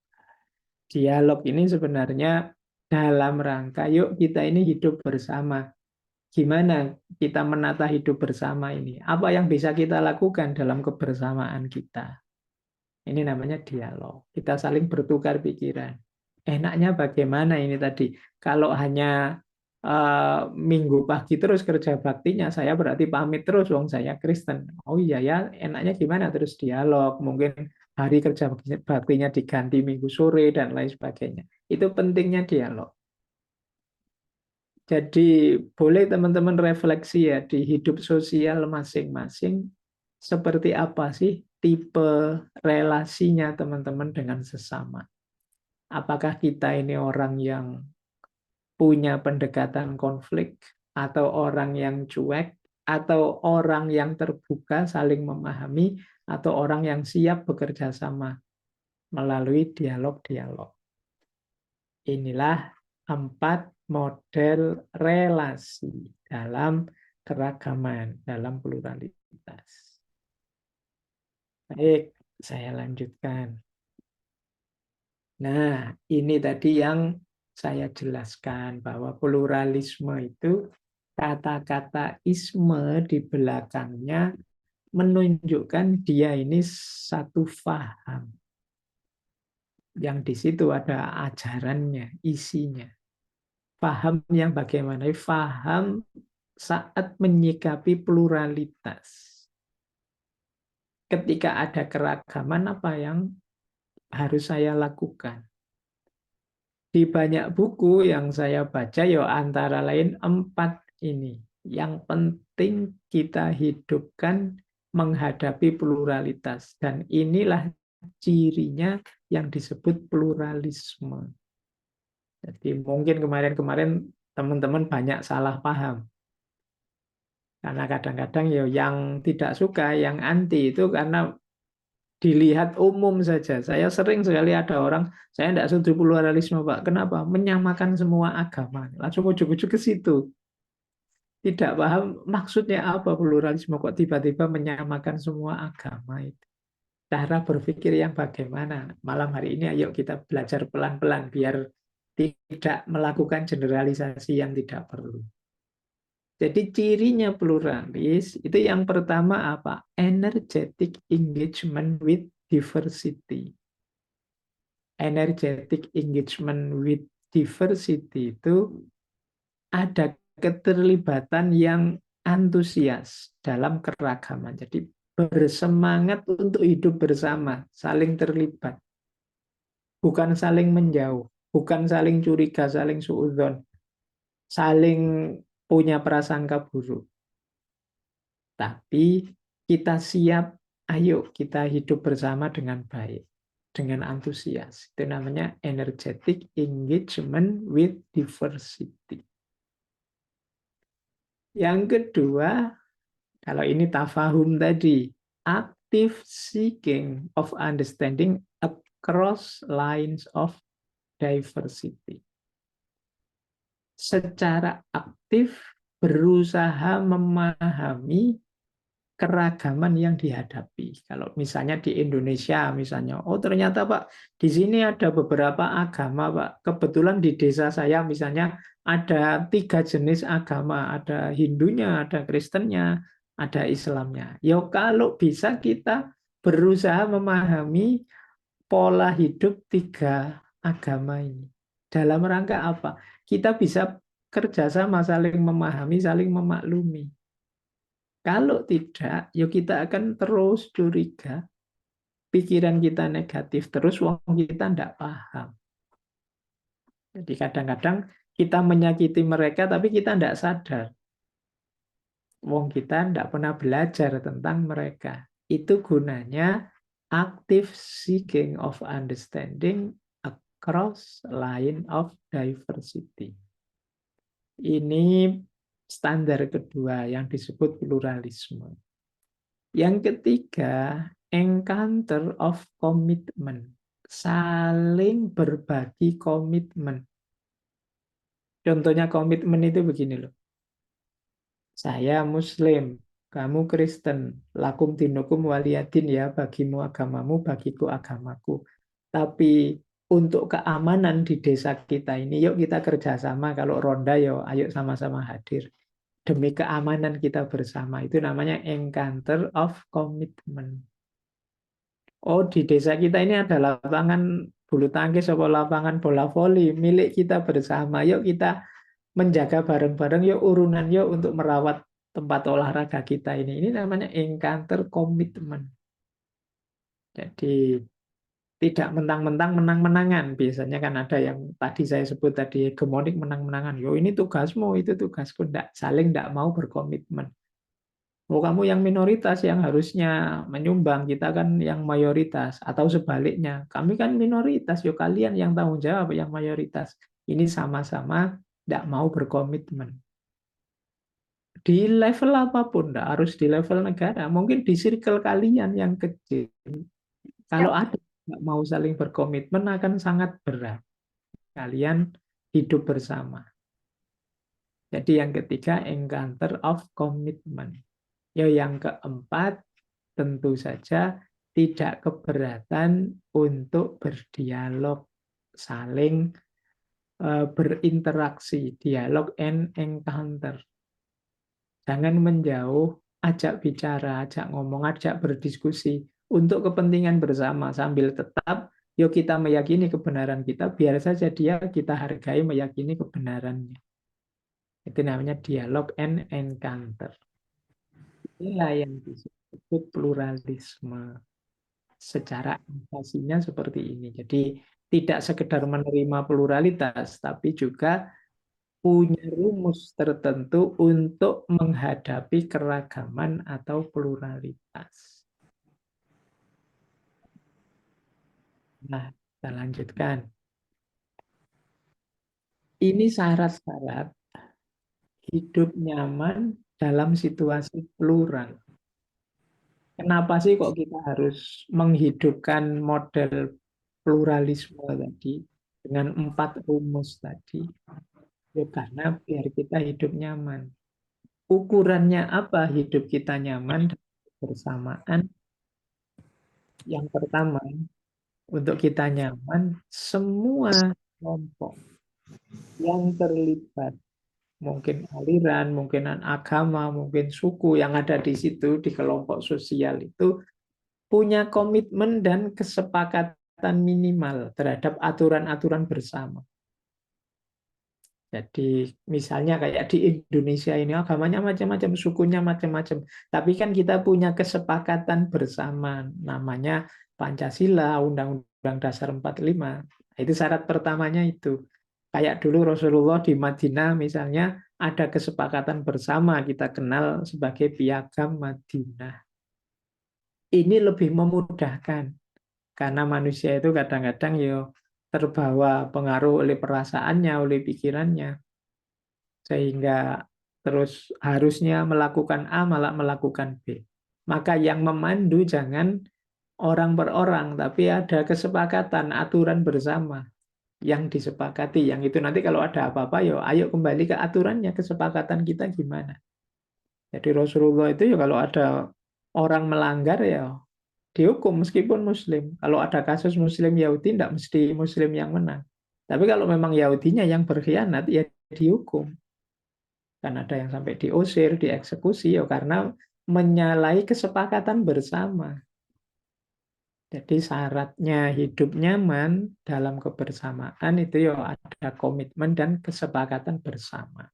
Dialog ini sebenarnya dalam rangka, yuk kita ini hidup bersama. Gimana kita menata hidup bersama ini? Apa yang bisa kita lakukan dalam kebersamaan kita? Ini namanya dialog. Kita saling bertukar pikiran. Enaknya bagaimana ini tadi? Kalau hanya minggu pagi terus kerja baktinya, saya berarti pamit terus, wong saya Kristen. Oh iya ya, enaknya gimana? Terus dialog. Mungkin hari kerja baktinya diganti minggu sore dan lain sebagainya. Itu pentingnya dialog. Jadi boleh teman-teman refleksi ya di hidup sosial masing-masing, seperti apa sih tipe relasinya teman-teman dengan sesama. Apakah kita ini orang yang punya pendekatan konflik, atau orang yang cuek, atau orang yang terbuka saling memahami, atau orang yang siap bekerja sama melalui dialog-dialog. Inilah 4 model relasi dalam keragaman, dalam pluralitas. Baik, saya lanjutkan. Nah, ini tadi yang saya jelaskan, bahwa pluralisme itu kata-kata isme di belakangnya menunjukkan dia ini satu faham. Yang di situ ada ajarannya, isinya. Paham yang bagaimana? Paham saat menyikapi pluralitas. Ketika ada keragaman, apa yang harus saya lakukan? Di banyak buku yang saya baca, ya antara lain 4 ini. Yang penting kita hidupkan menghadapi pluralitas. Dan inilah cirinya yang disebut pluralisme. Jadi mungkin kemarin-kemarin teman-teman banyak salah paham. Karena kadang-kadang ya yang tidak suka, yang anti itu karena dilihat umum saja. Saya sering sekali ada orang, saya tidak setuju pluralisme Pak. Kenapa? Menyamakan semua agama. Langsung ujuk-ujuk ke situ. Tidak paham maksudnya apa pluralisme, kok tiba-tiba menyamakan semua agama itu. Cara berpikir yang bagaimana? Malam hari ini ayo kita belajar pelan-pelan biar tidak melakukan generalisasi yang tidak perlu. Jadi cirinya pluralis itu yang pertama apa? Energetic engagement with diversity. Energetic engagement with diversity itu ada keterlibatan yang antusias dalam keragaman. Jadi bersemangat untuk hidup bersama, saling terlibat. Bukan saling menjauh, bukan saling curiga, saling suudzon, saling punya prasangka buruk. Tapi kita siap, ayo kita hidup bersama dengan baik, dengan antusias. Itu namanya energetic engagement with diversity. Yang kedua, kalau ini tafahum tadi, active seeking of understanding across lines of diversity. Secara aktif berusaha memahami keragaman yang dihadapi. Kalau misalnya di Indonesia, misalnya, oh ternyata Pak, di sini ada beberapa agama Pak. Kebetulan di desa saya misalnya ada 3 jenis agama, ada Hindunya, ada Kristennya, ada Islamnya. Ya kalau bisa kita berusaha memahami pola hidup 3 agama ini. Dalam rangka apa? Kita bisa kerjasama, saling memahami, saling memaklumi. Kalau tidak, ya kita akan terus curiga, pikiran kita negatif, terus wong kita tidak paham. Jadi kadang-kadang kita menyakiti mereka, tapi kita tidak sadar. Wong kita tidak pernah belajar tentang mereka. Itu gunanya active seeking of understanding across line of diversity. Ini standar kedua yang disebut pluralisme. Yang ketiga, encounter of commitment. Saling berbagi komitmen. Contohnya komitmen itu begini loh. Saya Muslim, kamu Kristen, lakum dinukum waliyadin ya, bagimu agamamu, bagiku agamaku. Tapi untuk keamanan di desa kita ini, yuk kita kerjasama. Kalau ronda, yuk ayo sama-sama hadir. Demi keamanan kita bersama. Itu namanya encounter of commitment. Oh, di desa kita ini ada lapangan bulu tangkis atau lapangan bola voli milik kita bersama. Yuk kita menjaga bareng-bareng, yuk urunan, yuk untuk merawat tempat olahraga kita ini. Ini namanya encounter commitment. Jadi tidak mentang-mentang menang-menangan. Biasanya kan ada yang tadi saya sebut tadi hegemonik menang-menangan. Yo ini tugasmu, itu tugasku. Saling tidak mau berkomitmen. Oh, kamu yang minoritas yang harusnya menyumbang, kita kan yang mayoritas. Atau sebaliknya, kami kan minoritas, yo kalian yang tanggung jawab yang mayoritas. Ini sama-sama tidak mau berkomitmen. Di level apapun, tidak harus di level negara. Mungkin di circle kalian yang kecil. Kalau ada nggak mau saling berkomitmen akan sangat berat. Kalian hidup bersama. Jadi yang ketiga, encounter of commitment. Ya, yang keempat, tentu saja tidak keberatan untuk berdialog, saling berinteraksi, dialog and encounter. Jangan menjauh, ajak bicara, ajak ngomong, ajak berdiskusi untuk kepentingan bersama sambil tetap yuk kita meyakini kebenaran kita, biar saja dia kita hargai meyakini kebenarannya. Itu namanya dialog and encounter. Inilah yang disebut pluralisme. Secara empatinya seperti ini. Jadi tidak sekedar menerima pluralitas, tapi juga punya rumus tertentu untuk menghadapi keragaman atau pluralitas. Nah, kita lanjutkan. Ini syarat-syarat hidup nyaman dalam situasi plural. Kenapa sih kok kita harus menghidupkan model pluralisme tadi dengan 4 rumus tadi? Ya karena biar kita hidup nyaman. Ukurannya apa hidup kita nyaman dan bersamaan? Yang pertama, untuk kita nyaman, semua kelompok yang terlibat, mungkin aliran, mungkin agama, mungkin suku yang ada di situ, di kelompok sosial itu, punya komitmen dan kesepakatan minimal terhadap aturan-aturan bersama. Jadi misalnya kayak di Indonesia ini agamanya macam-macam, sukunya macam-macam. Tapi kan kita punya kesepakatan bersama namanya Pancasila, Undang-Undang Dasar 45. Itu syarat pertamanya itu. Kayak dulu Rasulullah di Madinah misalnya ada kesepakatan bersama kita kenal sebagai Piagam Madinah. Ini lebih memudahkan karena manusia itu kadang-kadang terbawa pengaruh oleh perasaannya, oleh pikirannya. Sehingga terus harusnya melakukan A malah melakukan B. Maka yang memandu jangan orang per orang, tapi ada kesepakatan, aturan bersama yang disepakati. Yang itu nanti kalau ada apa-apa, ayo kembali ke aturannya, kesepakatan kita gimana. Jadi Rasulullah itu kalau ada orang melanggar dihukum meskipun Muslim. Kalau ada kasus Muslim Yahudi, tidak mesti Muslim yang menang. Tapi kalau memang Yahudinya yang berkhianat, ya dihukum. Kan ada yang sampai diusir, dieksekusi karena menyalahi kesepakatan bersama. Jadi syaratnya hidup nyaman dalam kebersamaan itu ada komitmen dan kesepakatan bersama.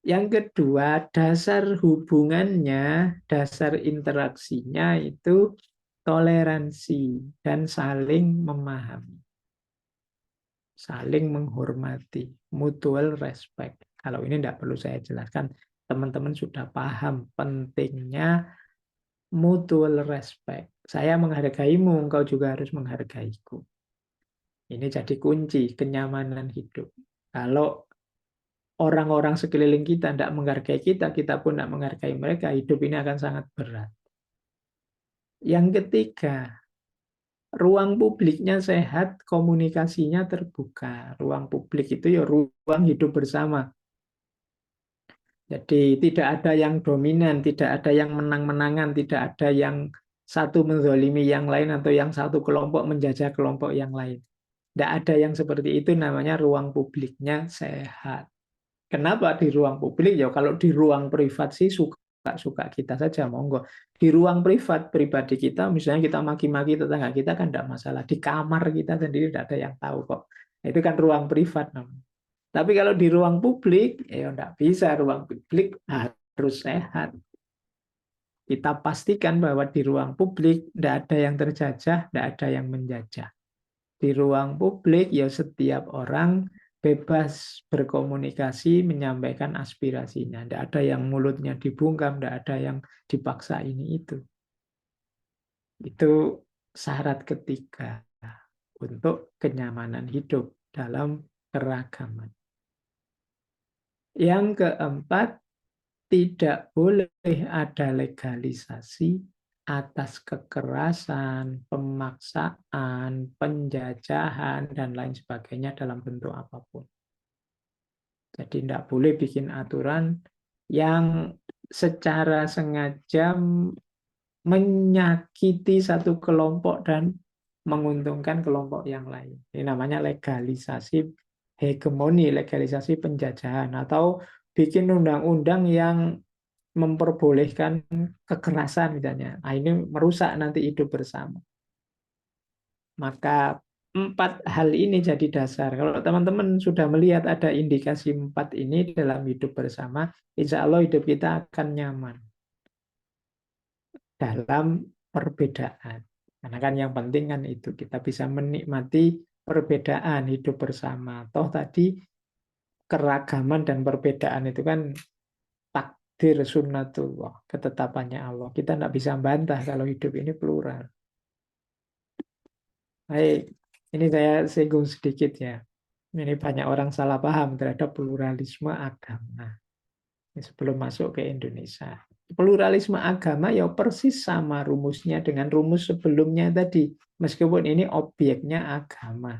Yang kedua, dasar hubungannya, dasar interaksinya itu toleransi dan saling memahami. Saling menghormati, mutual respect. Kalau ini tidak perlu saya jelaskan, teman-teman sudah paham pentingnya mutual respect. Saya menghargaimu, engkau juga harus menghargaiku. Ini jadi kunci kenyamanan hidup. Kalau orang-orang sekeliling kita tidak menghargai kita, kita pun tidak menghargai mereka, hidup ini akan sangat berat. Yang ketiga, ruang publiknya sehat, komunikasinya terbuka. Ruang publik itu ruang hidup bersama. Jadi tidak ada yang dominan, tidak ada yang menang-menangan, tidak ada yang satu menzalimi yang lain atau yang satu kelompok menjajah kelompok yang lain. Tidak ada yang seperti itu, namanya ruang publiknya sehat. Kenapa di ruang publik? Kalau di ruang privat sih suka kita saja, monggo. Di ruang privat pribadi kita, misalnya kita maki-maki tetangga kita kan tidak masalah. Di kamar kita sendiri tidak ada yang tahu kok. Itu kan ruang privat namanya. Tapi kalau di ruang publik, tidak bisa. Ruang publik harus sehat. Kita pastikan bahwa di ruang publik tidak ada yang terjajah, tidak ada yang menjajah. Di ruang publik setiap orang bebas berkomunikasi, menyampaikan aspirasinya. Tidak ada yang mulutnya dibungkam, tidak ada yang dipaksa ini itu. Itu syarat ketiga untuk kenyamanan hidup dalam keragaman. Yang keempat, tidak boleh ada legalisasi atas kekerasan, pemaksaan, penjajahan, dan lain sebagainya dalam bentuk apapun. Jadi tidak boleh bikin aturan yang secara sengaja menyakiti satu kelompok dan menguntungkan kelompok yang lain. Ini namanya legalisasi hegemoni, legalisasi penjajahan, atau bikin undang-undang yang memperbolehkan kekerasan misalnya. Nah, ini merusak nanti hidup bersama. Maka 4 hal ini jadi dasar. Kalau teman-teman sudah melihat ada indikasi 4 ini dalam hidup bersama, insya Allah hidup kita akan nyaman dalam perbedaan. Karena kan yang penting kan itu, kita bisa menikmati perbedaan hidup bersama. Toh tadi keragaman dan perbedaan itu kan takdir sunnatullah, ketetapannya Allah. Kita tidak bisa bantah kalau hidup ini plural. Baik, ini saya singgung sedikit ya. Ini banyak orang salah paham terhadap pluralisme agama. Ini sebelum masuk ke Indonesia. Pluralisme agama ya persis sama rumusnya dengan rumus sebelumnya tadi. Meskipun ini objeknya agama.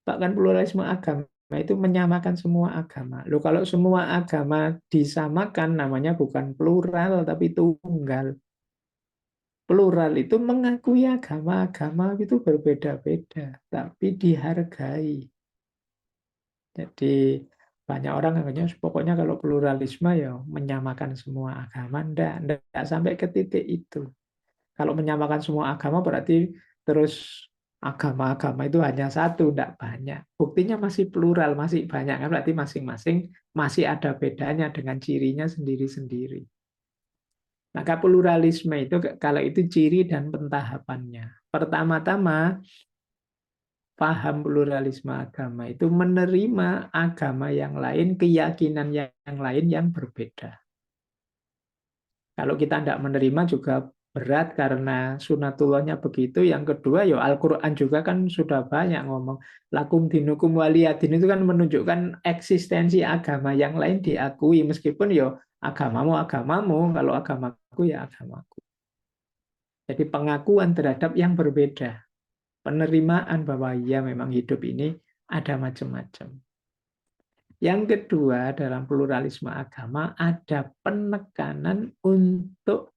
Bahkan pluralisme agama itu menyamakan semua agama. Loh, kalau semua agama disamakan namanya bukan plural tapi tunggal. Plural itu mengakui agama-agama itu berbeda-beda, tapi dihargai. Jadi banyak orang anggapnya pokoknya kalau pluralisme ya menyamakan semua agama. Enggak sampai ke titik itu. Kalau menyamakan semua agama berarti terus agama-agama itu hanya satu, enggak banyak. Buktinya masih plural, masih banyak kan, berarti masing-masing masih ada bedanya dengan cirinya sendiri-sendiri. Maka pluralisme itu kalau itu ciri dan pentahapannya. Pertama-tama, paham pluralisme agama itu menerima agama yang lain, keyakinan yang lain yang berbeda. Kalau kita tidak menerima juga berat karena sunatullahnya begitu. Yang kedua, ya Al-Quran juga kan sudah banyak ngomong. Lakum dinukum waliyadin itu kan menunjukkan eksistensi agama yang lain diakui. Meskipun ya agamamu, kalau agamaku ya agamaku. Jadi pengakuan terhadap yang berbeda. Penerimaan bahwa ya memang hidup ini ada macam-macam. Yang kedua, dalam pluralisme agama ada penekanan untuk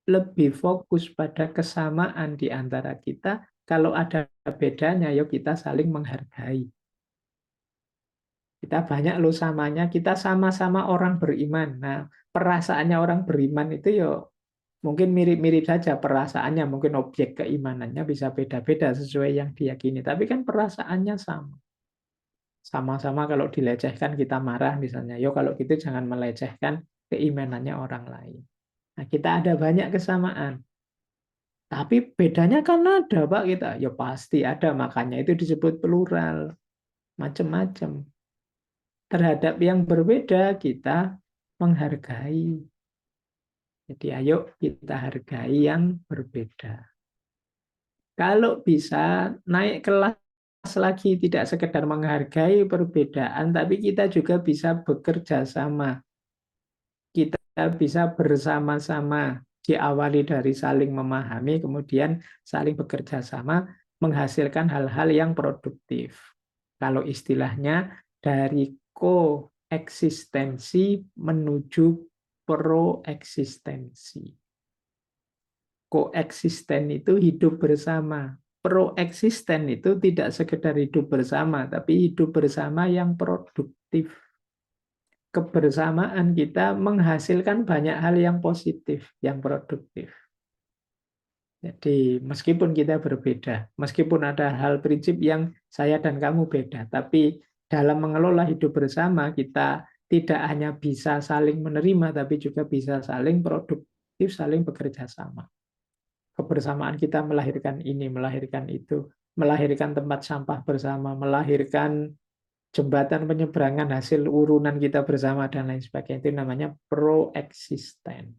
lebih fokus pada kesamaan di antara kita. Kalau ada bedanya, yuk kita saling menghargai. Kita banyak loh samanya, kita sama-sama orang beriman. Nah, perasaannya orang beriman itu yuk mungkin mirip-mirip saja perasaannya, mungkin objek keimanannya bisa beda-beda sesuai yang diyakini. Tapi kan perasaannya sama. Sama-sama kalau dilecehkan kita marah misalnya. Yo kalau gitu jangan melecehkan keimanannya orang lain. Nah, kita ada banyak kesamaan. Tapi bedanya kan ada, Pak, kita. Ya pasti ada, makanya itu disebut plural. Macam-macam. Terhadap yang berbeda kita menghargai. Jadi ayo kita hargai yang berbeda. Kalau bisa naik kelas lagi, tidak sekedar menghargai perbedaan, tapi kita juga bisa bekerja sama. Kita bisa bersama-sama, diawali dari saling memahami, kemudian saling bekerja sama, menghasilkan hal-hal yang produktif. Kalau istilahnya dari koeksistensi menuju proeksistensi. Koeksisten itu hidup bersama. Proeksisten itu tidak sekedar hidup bersama, tapi hidup bersama yang produktif. Kebersamaan kita menghasilkan banyak hal yang positif, yang produktif. Jadi meskipun kita berbeda, meskipun ada hal prinsip yang saya dan kamu beda, tapi dalam mengelola hidup bersama kita tidak hanya bisa saling menerima, tapi juga bisa saling produktif, saling bekerja sama. Kebersamaan kita melahirkan ini, melahirkan itu, melahirkan tempat sampah bersama, melahirkan jembatan penyeberangan hasil urunan kita bersama, dan lain sebagainya. Itu namanya proeksisten.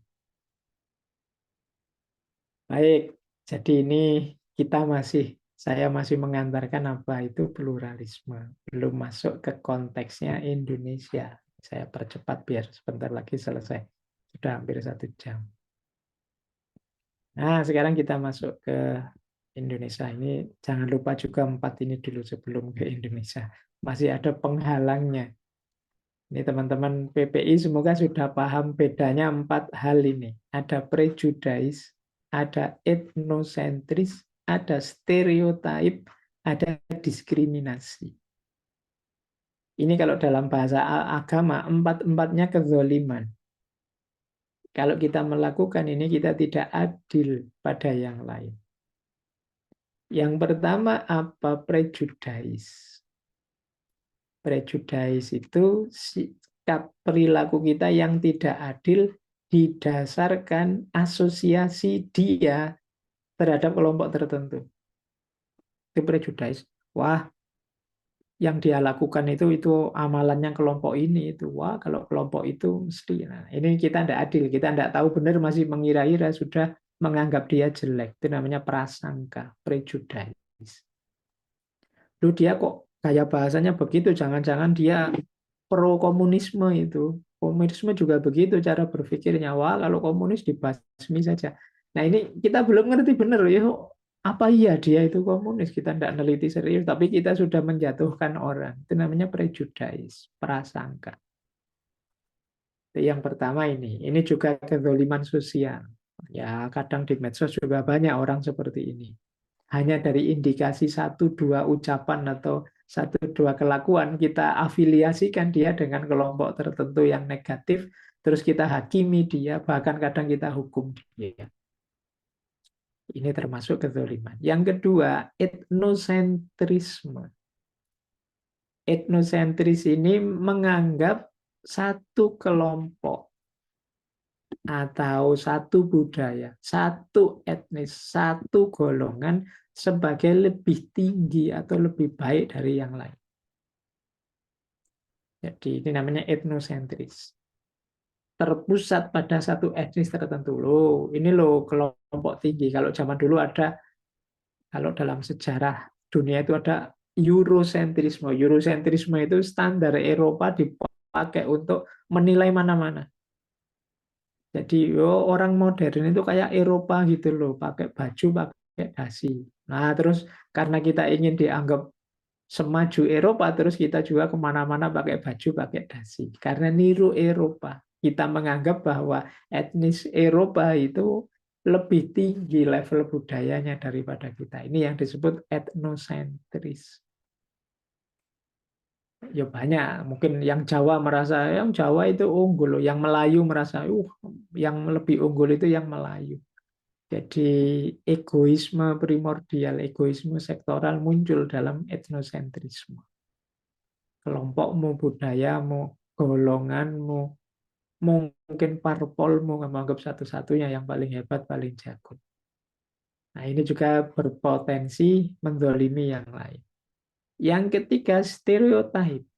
Baik, jadi ini saya masih mengantarkan apa itu pluralisme. Belum masuk ke konteksnya Indonesia. Saya percepat biar sebentar lagi selesai. Sudah hampir 1 jam. Nah, sekarang kita masuk ke Indonesia. Ini jangan lupa juga 4 ini dulu sebelum ke Indonesia. Masih ada penghalangnya. Ini teman-teman PPI semoga sudah paham bedanya 4 hal ini. Ada prejudis, ada etnosentris, ada stereotip, ada diskriminasi. Ini kalau dalam bahasa agama, 4-4-nya kezoliman. Kalau kita melakukan ini, kita tidak adil pada yang lain. Yang pertama, apa? Prejudis. Prejudis itu sikap perilaku kita yang tidak adil didasarkan asosiasi dia terhadap kelompok tertentu. Itu prejudis. Wah, yang dia lakukan itu amalannya kelompok ini itu. Wah, kalau kelompok itu mesti. Nah, ini kita tidak adil, kita tidak tahu benar, masih mengira-ira, sudah menganggap dia jelek. Itu namanya prasangka, prejudice. Lu dia kok gaya bahasanya begitu, jangan-jangan dia pro komunisme itu. Komunisme juga begitu cara berpikirnya. Wah, kalau komunis dibasmi saja. Nah, ini kita belum ngerti benar ya. Apa iya dia itu komunis? Kita tidak neliti serius, tapi kita sudah menjatuhkan orang. Itu namanya prejudice, prasangka. Itu yang pertama ini. Ini juga kezaliman sosial. Ya, kadang di medsos juga banyak orang seperti ini. Hanya dari indikasi satu dua ucapan atau satu dua kelakuan kita afiliasikan dia dengan kelompok tertentu yang negatif, terus kita hakimi dia, bahkan kadang kita hukum dia. Ini termasuk kezaliman. Yang kedua, etnosentrisme. Etnosentris ini menganggap satu kelompok atau satu budaya, satu etnis, satu golongan sebagai lebih tinggi atau lebih baik dari yang lain. Jadi ini namanya etnosentris. Terpusat pada satu etnis tertentu. Loh, ini loh kelompok tinggi. Kalau zaman dulu ada, kalau dalam sejarah dunia itu ada Eurosentrisme. Eurosentrisme itu standar Eropa dipakai untuk menilai mana-mana. Jadi orang modern itu kayak Eropa gitu loh, pakai baju, pakai dasi. Nah terus karena kita ingin dianggap semaju Eropa, terus kita juga kemana-mana pakai baju, pakai dasi. Karena niru Eropa, kita menganggap bahwa etnis Eropa itu lebih tinggi level budayanya daripada kita. Ini yang disebut etnosentris. Ya banyak, mungkin yang Jawa merasa yang Jawa itu unggul, yang Melayu merasa yang lebih unggul itu yang Melayu. Jadi egoisme primordial, egoisme sektoral muncul dalam etnosentrisme. Kelompokmu, budayamu, golonganmu, mungkin parpolmu menganggap satu-satunya yang paling hebat, paling jago. Nah ini juga berpotensi mendolimi yang lain. Yang ketiga, stereotip.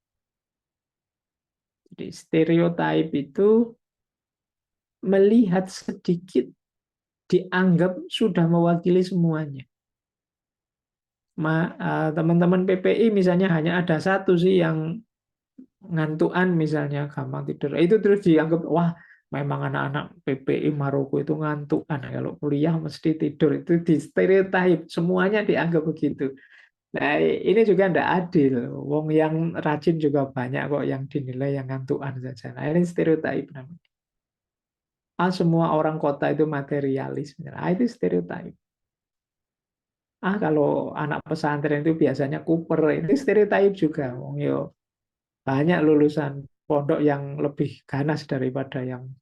Jadi stereotip itu melihat sedikit dianggap sudah mewakili semuanya. Teman-teman PPI misalnya hanya ada satu sih yang ngantuan misalnya, gampang tidur. Itu terus dianggap, wah memang anak-anak PPI Maroko itu ngantuan. Kalau kuliah mesti tidur. Itu di stereotip. Semuanya dianggap begitu. Nah, ini juga tidak adil. Wong yang rajin juga banyak kok yang dinilai yang ngantuan saja. Nah, ini stereotip namanya. Semua orang kota itu materialis. Itu stereotip. Kalau anak pesantren itu biasanya kuper. Itu stereotip juga. Wong yo banyak lulusan pondok yang lebih ganas daripada yang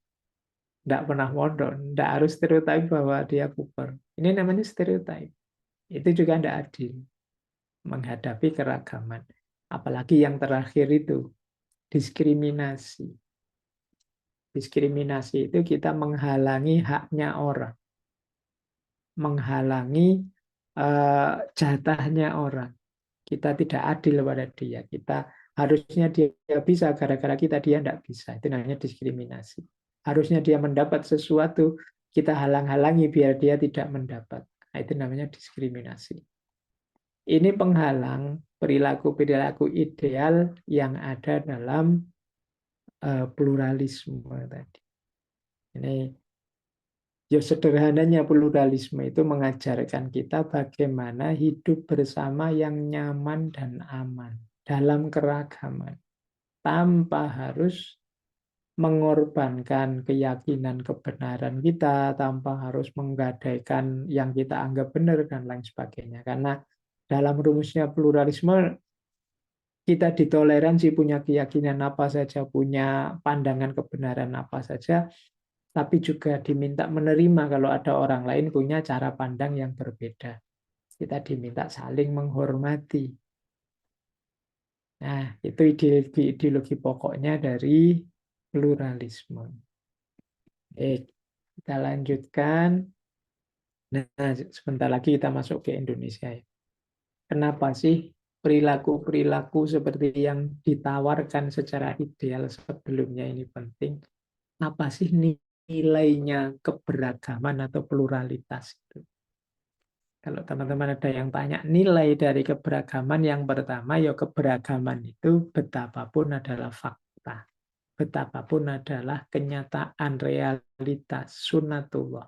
tidak pernah pondok. Tidak harus stereotip bahwa dia kuper. Ini namanya stereotip. Itu juga tidak adil menghadapi keragaman. Apalagi yang terakhir itu, diskriminasi. Diskriminasi itu kita menghalangi haknya orang. Menghalangi jatahnya orang. Kita tidak adil pada dia. Kita harusnya dia bisa, gara-gara kita dia tidak bisa. Itu namanya diskriminasi. Harusnya dia mendapat sesuatu, kita halang-halangi biar dia tidak mendapat. Nah, itu namanya diskriminasi. Ini penghalang perilaku-perilaku ideal yang ada dalam pluralisme tadi. Ini ya sederhananya pluralisme itu mengajarkan kita bagaimana hidup bersama yang nyaman dan aman dalam keragaman tanpa harus mengorbankan keyakinan kebenaran kita, tanpa harus menggadaikan yang kita anggap benar dan lain sebagainya. Karena dalam rumusnya pluralisme, kita ditoleransi punya keyakinan apa saja, punya pandangan kebenaran apa saja, tapi juga diminta menerima kalau ada orang lain punya cara pandang yang berbeda. Kita diminta saling menghormati. Nah, itu ideologi pokoknya dari pluralisme. Kita lanjutkan. Nah, sebentar lagi kita masuk ke Indonesia. Kenapa sih perilaku-perilaku seperti yang ditawarkan secara ideal sebelumnya ini penting? Apa sih nilainya keberagaman atau pluralitas itu. Kalau teman-teman ada yang tanya nilai dari keberagaman, yang pertama ya keberagaman itu betapapun adalah fakta, betapapun adalah kenyataan, realitas, sunnatullah.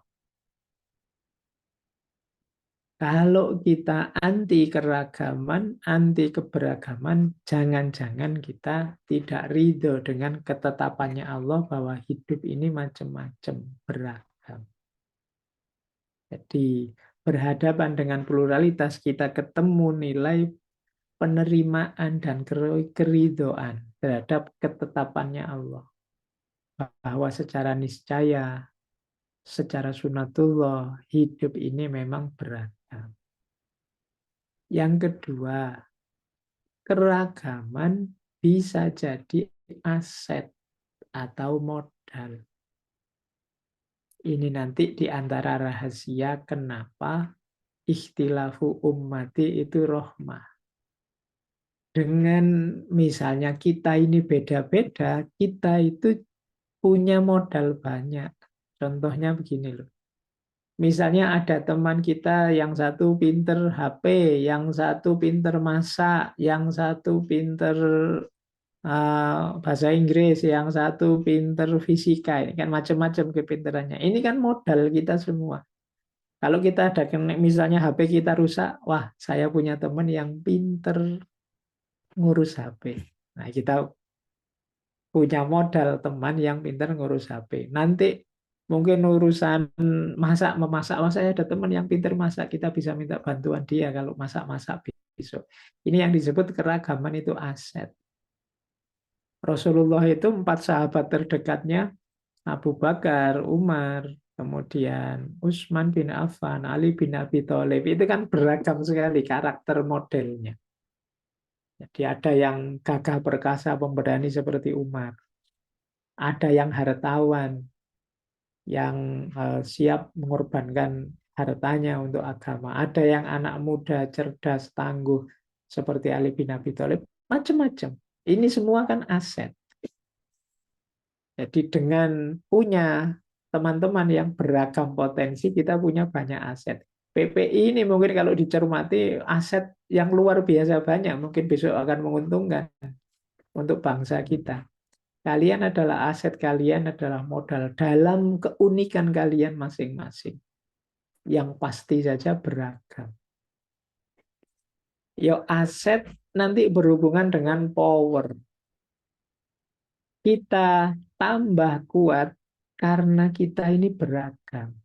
Kalau kita anti keragaman, anti keberagaman, jangan-jangan kita tidak ridho dengan ketetapannya Allah bahwa hidup ini macam-macam, beragam. Jadi berhadapan dengan pluralitas, kita ketemu nilai penerimaan dan keridhoan terhadap ketetapannya Allah. Bahwa secara niscaya, secara sunatullah, hidup ini memang beragam. Yang kedua, keragaman bisa jadi aset atau modal. Ini nanti di antara rahasia kenapa ikhtilafu ummati itu rahmah. Dengan misalnya kita ini beda-beda, kita itu punya modal banyak. Contohnya begini loh. Misalnya ada teman kita yang satu pinter HP, yang satu pinter masak, yang satu pinter bahasa Inggris, yang satu pinter fisika. Ini kan macam-macam kepinterannya. Ini kan modal kita semua. Kalau kita ada misalnya HP kita rusak, wah saya punya teman yang pinter ngurus HP. Nah kita punya modal teman yang pinter ngurus HP. Nanti mungkin urusan memasak, wah saya ada teman yang pinter masak, kita bisa minta bantuan dia kalau masak-masak besok. Ini yang disebut keragaman itu aset. Rasulullah itu 4 sahabat terdekatnya, Abu Bakar, Umar, kemudian Utsman bin Affan, Ali bin Abi Thalib, itu kan beragam sekali karakter modelnya. Jadi ada yang gagah perkasa, pemberani seperti Umar. Ada yang hartawan, yang siap mengorbankan hartanya untuk agama. Ada yang anak muda, cerdas, tangguh, seperti Ali bin Abi Thalib. Macam-macam. Ini semua kan aset. Jadi dengan punya teman-teman yang beragam potensi, kita punya banyak aset. PPI ini mungkin kalau dicermati aset yang luar biasa banyak, mungkin besok akan menguntungkan untuk bangsa kita. Kalian adalah aset, kalian adalah modal dalam keunikan kalian masing-masing. Yang pasti saja beragam. Yo aset nanti berhubungan dengan power. Kita tambah kuat karena kita ini beragam.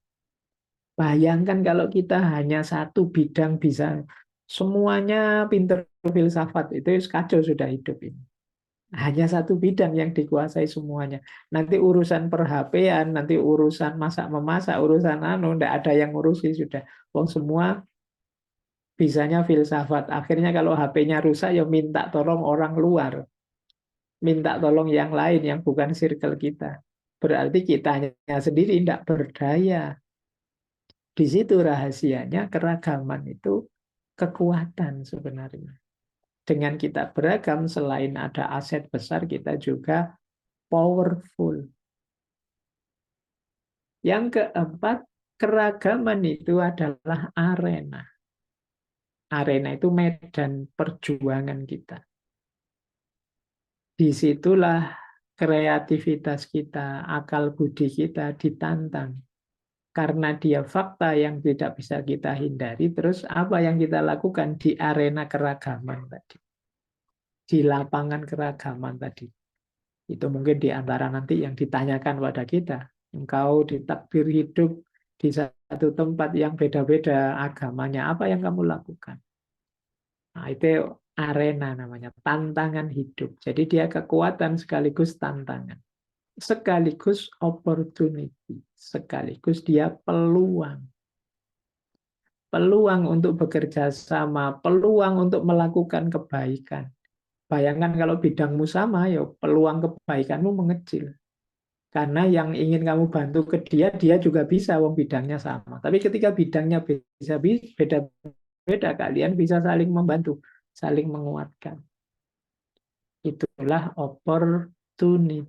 Bayangkan kalau kita hanya satu bidang bisa semuanya pinter filsafat, itu kacau sudah hidup ini. Hanya satu bidang yang dikuasai semuanya. Nanti urusan per-HP-an, nanti urusan masak-memasak, urusan ndak ada yang ngurusi sudah. Wong semua bisanya filsafat. Akhirnya kalau HP-nya rusak ya minta tolong orang luar. Minta tolong yang lain yang bukan circle kita. Berarti kitanya sendiri tidak berdaya. Di situ rahasianya keragaman itu kekuatan sebenarnya. Dengan kita beragam, selain ada aset besar, kita juga powerful. Yang keempat, keragaman itu adalah arena. Arena itu medan perjuangan kita. Disitulah kreativitas kita, akal budi kita ditantang. Karena dia fakta yang tidak bisa kita hindari, terus apa yang kita lakukan di arena keragaman tadi? Di lapangan keragaman tadi. Itu mungkin di antara nanti yang ditanyakan pada kita. Engkau ditakdir hidup di satu tempat yang beda-beda agamanya, apa yang kamu lakukan? Nah, itu arena namanya, tantangan hidup. Jadi dia kekuatan sekaligus tantangan. Sekaligus opportunity, sekaligus dia peluang. Peluang untuk bekerja sama, peluang untuk melakukan kebaikan. Bayangkan kalau bidangmu sama, ya peluang kebaikanmu mengecil. Karena yang ingin kamu bantu ke dia, dia juga bisa, wong bidangnya sama. Tapi ketika bidangnya bisa beda-beda, kalian bisa saling membantu, saling menguatkan. Itulah opportunity.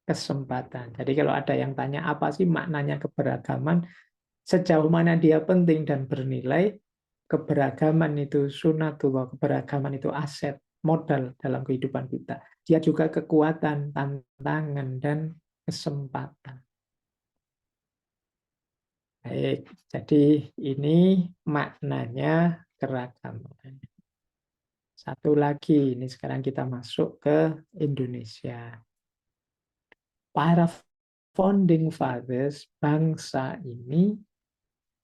kesempatan. Jadi kalau ada yang tanya apa sih maknanya keberagaman, sejauh mana dia penting dan bernilai, keberagaman itu sunatullah, keberagaman itu aset, modal dalam kehidupan kita. Dia juga kekuatan, tantangan, dan kesempatan. Baik, jadi ini maknanya keragaman. Satu lagi, ini sekarang kita masuk ke Indonesia. Para founding fathers bangsa ini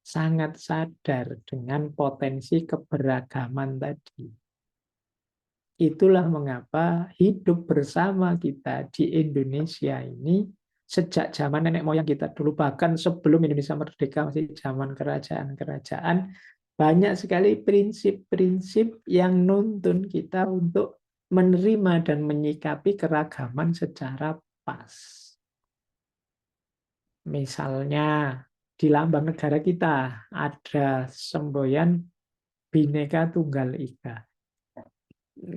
sangat sadar dengan potensi keberagaman tadi. Itulah mengapa hidup bersama kita di Indonesia ini sejak zaman nenek moyang kita dulu, bahkan sebelum Indonesia merdeka, masih zaman kerajaan-kerajaan, banyak sekali prinsip-prinsip yang nuntun kita untuk menerima dan menyikapi keragaman secara pas. Misalnya di lambang negara kita ada semboyan Bhinneka Tunggal Ika.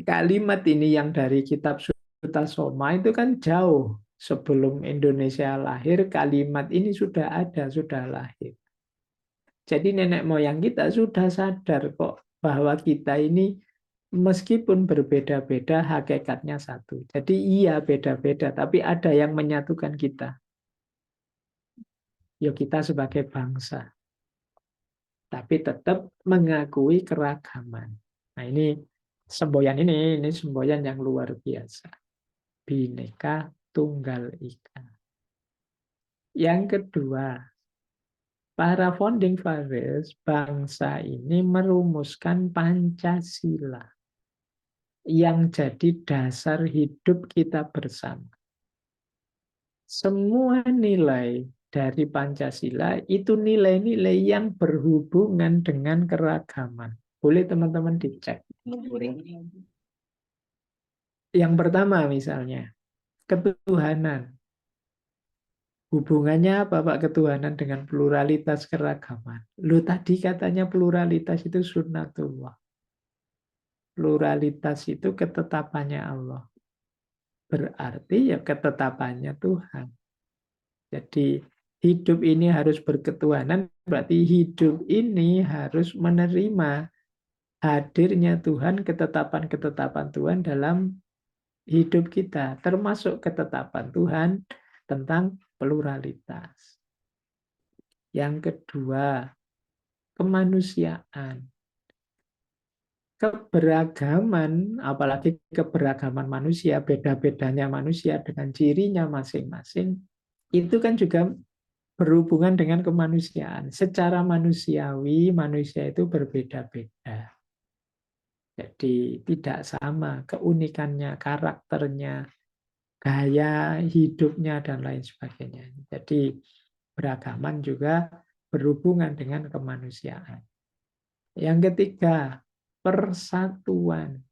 Kalimat ini yang dari kitab Sutta Soma itu kan jauh sebelum Indonesia lahir, kalimat ini sudah ada, sudah lahir. Jadi nenek moyang kita sudah sadar kok bahwa kita ini meskipun berbeda-beda hakikatnya satu. Jadi iya beda-beda, tapi ada yang menyatukan kita. Ya kita sebagai bangsa. Tapi tetap mengakui keragaman. Nah ini semboyan ini semboyan yang luar biasa. Bhinneka Tunggal Ika. Yang kedua, para founding fathers bangsa ini merumuskan Pancasila yang jadi dasar hidup kita bersama. Semua nilai dari Pancasila itu nilai-nilai yang berhubungan dengan keragaman. Boleh teman-teman dicek. Yang pertama misalnya, ketuhanan. Hubungannya apa Pak ketuhanan dengan pluralitas keragaman? Lu tadi katanya pluralitas itu sunnatullah. Pluralitas itu ketetapannya Allah. Berarti ya ketetapannya Tuhan. Jadi hidup ini harus berketuhanan, berarti hidup ini harus menerima hadirnya Tuhan, ketetapan-ketetapan Tuhan dalam hidup kita, termasuk ketetapan Tuhan tentang pluralitas. Yang kedua, kemanusiaan. Keberagaman, apalagi keberagaman manusia, beda-bedanya manusia dengan cirinya masing-masing, itu kan juga berhubungan dengan kemanusiaan. Secara manusiawi, manusia itu berbeda-beda. Jadi tidak sama keunikannya, karakternya, gaya hidupnya, dan lain sebagainya. Jadi beragaman juga berhubungan dengan kemanusiaan. Yang ketiga, persatuan.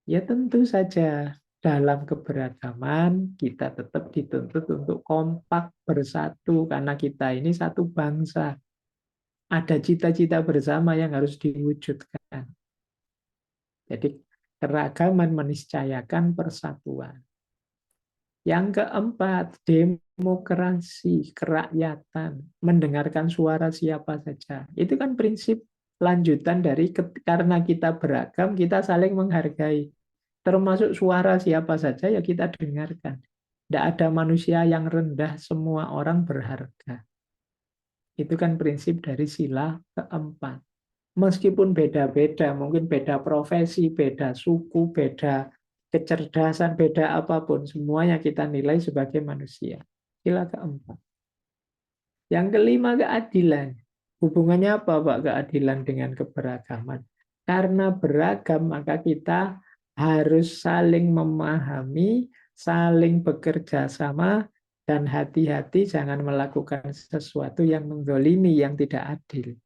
Ya tentu saja dalam keberagaman kita tetap dituntut untuk kompak bersatu karena kita ini satu bangsa. Ada cita-cita bersama yang harus diwujudkan. Jadi keragaman meniscayakan persatuan. Yang keempat, demokrasi, kerakyatan, mendengarkan suara siapa saja. Itu kan prinsip lanjutan dari karena kita beragam, kita saling menghargai. Termasuk suara siapa saja ya kita dengarkan. Tidak ada manusia yang rendah, semua orang berharga. Itu kan prinsip dari sila keempat. Meskipun beda-beda, mungkin beda profesi, beda suku, beda kecerdasan, beda apapun, semuanya kita nilai sebagai manusia. Sila keempat. Yang kelima, keadilan. Hubungannya apa Pak keadilan dengan keberagaman? Karena beragam, maka kita harus saling memahami, saling bekerja sama, dan hati-hati jangan melakukan sesuatu yang menzalimi, yang tidak adil.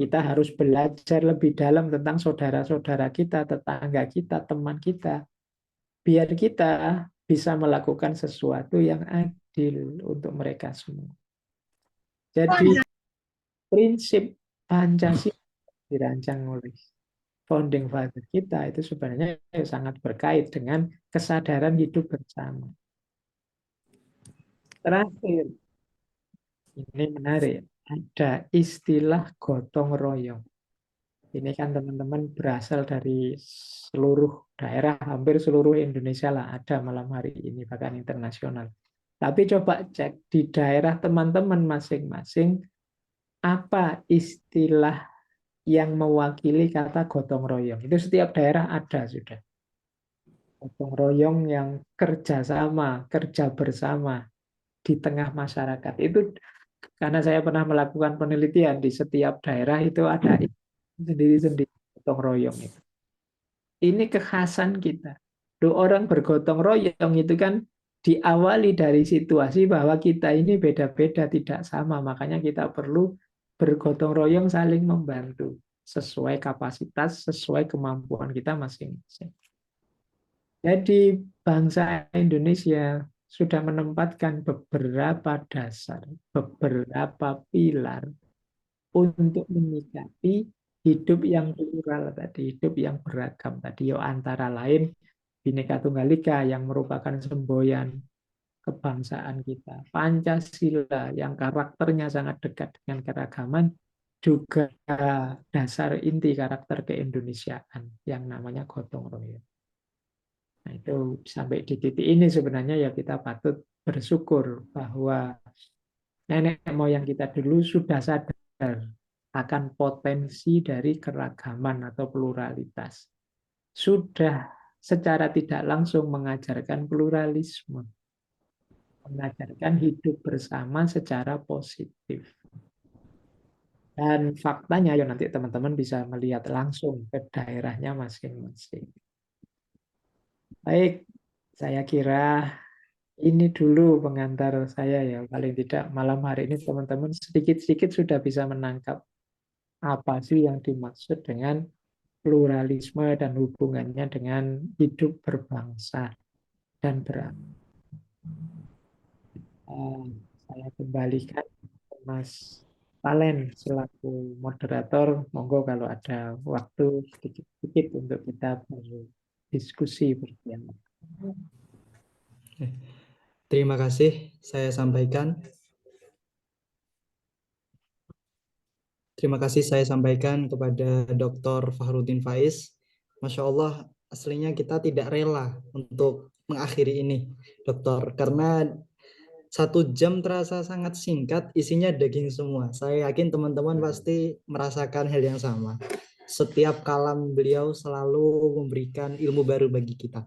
Kita harus belajar lebih dalam tentang saudara-saudara kita, tetangga kita, teman kita. Biar kita bisa melakukan sesuatu yang adil untuk mereka semua. Jadi prinsip Pancasila dirancang oleh founding father kita itu sebenarnya sangat berkait dengan kesadaran hidup bersama. Terakhir, ini menarik. Ada istilah gotong royong. Ini kan teman-teman berasal dari seluruh daerah, hampir seluruh Indonesia lah ada malam hari ini, bahkan internasional. Tapi coba cek di daerah teman-teman masing-masing, apa istilah yang mewakili kata gotong royong. Itu setiap daerah ada sudah. Gotong royong yang kerjasama, kerja bersama di tengah masyarakat. Itu karena saya pernah melakukan penelitian di setiap daerah itu ada sendiri-sendiri gotong royong itu. Ini kekhasan kita. Orang bergotong royong itu kan diawali dari situasi bahwa kita ini beda-beda, tidak sama. Makanya kita perlu bergotong royong saling membantu sesuai kapasitas, sesuai kemampuan kita masing-masing. Jadi bangsa Indonesia sudah menempatkan beberapa dasar, beberapa pilar untuk menyikapi hidup yang plural tadi, hidup yang beragam tadi. Yo, antara lain Bhinneka Tunggal Ika yang merupakan semboyan kebangsaan kita. Pancasila yang karakternya sangat dekat dengan keragaman, juga dasar inti karakter keindonesiaan yang namanya gotong royong. Nah, itu sampai di titik ini sebenarnya ya kita patut bersyukur bahwa nenek moyang kita dulu sudah sadar akan potensi dari keragaman atau pluralitas. Sudah secara tidak langsung mengajarkan pluralisme, mengajarkan hidup bersama secara positif. Dan faktanya, ya nanti teman-teman bisa melihat langsung ke daerahnya masing-masing. Baik, saya kira ini dulu pengantar saya ya. Paling tidak malam hari ini teman-teman sedikit-sedikit sudah bisa menangkap apa sih yang dimaksud dengan pluralisme dan hubungannya dengan hidup berbangsa dan beragama. Saya kembalikan ke Mas Valen selaku moderator. Monggo kalau ada waktu sedikit-sedikit untuk kita berdiskusi bersama. Terima kasih saya sampaikan. Terima kasih saya sampaikan kepada Dr. Fahrudin Faiz. Masya Allah, aslinya kita tidak rela untuk mengakhiri ini, Dokter, karena 1 jam terasa sangat singkat, isinya daging semua. Saya yakin teman-teman pasti merasakan hal yang sama. Setiap kalam beliau selalu memberikan ilmu baru bagi kita.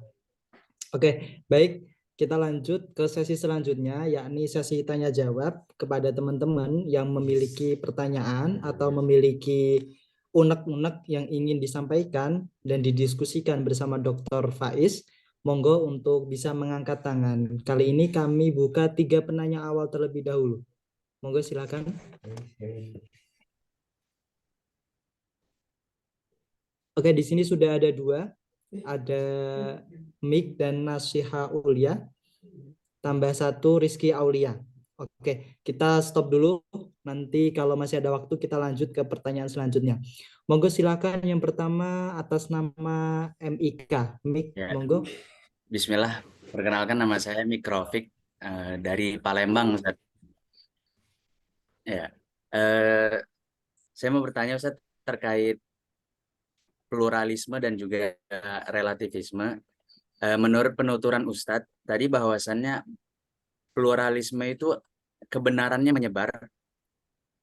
Oke, baik. Kita lanjut ke sesi selanjutnya, yakni sesi tanya jawab kepada teman-teman yang memiliki pertanyaan atau memiliki unek-unek yang ingin disampaikan dan didiskusikan bersama Dr. Faiz. Monggo untuk bisa mengangkat tangan. Kali ini kami buka 3 penanya awal terlebih dahulu. Monggo silakan. Oke, di sini sudah ada 2. Ada Mik dan Nasiha Ulia, tambah 1 Rizky Aulia. Oke, kita stop dulu. Nanti kalau masih ada waktu kita lanjut ke pertanyaan selanjutnya. Monggo silakan yang pertama atas nama MIK. Mik, Ya. monggo. Bismillah, perkenalkan nama saya Mik Rafiq dari Palembang, Ustaz. Ya, saya mau bertanya Ustaz terkait pluralisme dan juga relativisme. Menurut penuturan Ustadz tadi bahwasannya pluralisme itu kebenarannya menyebar,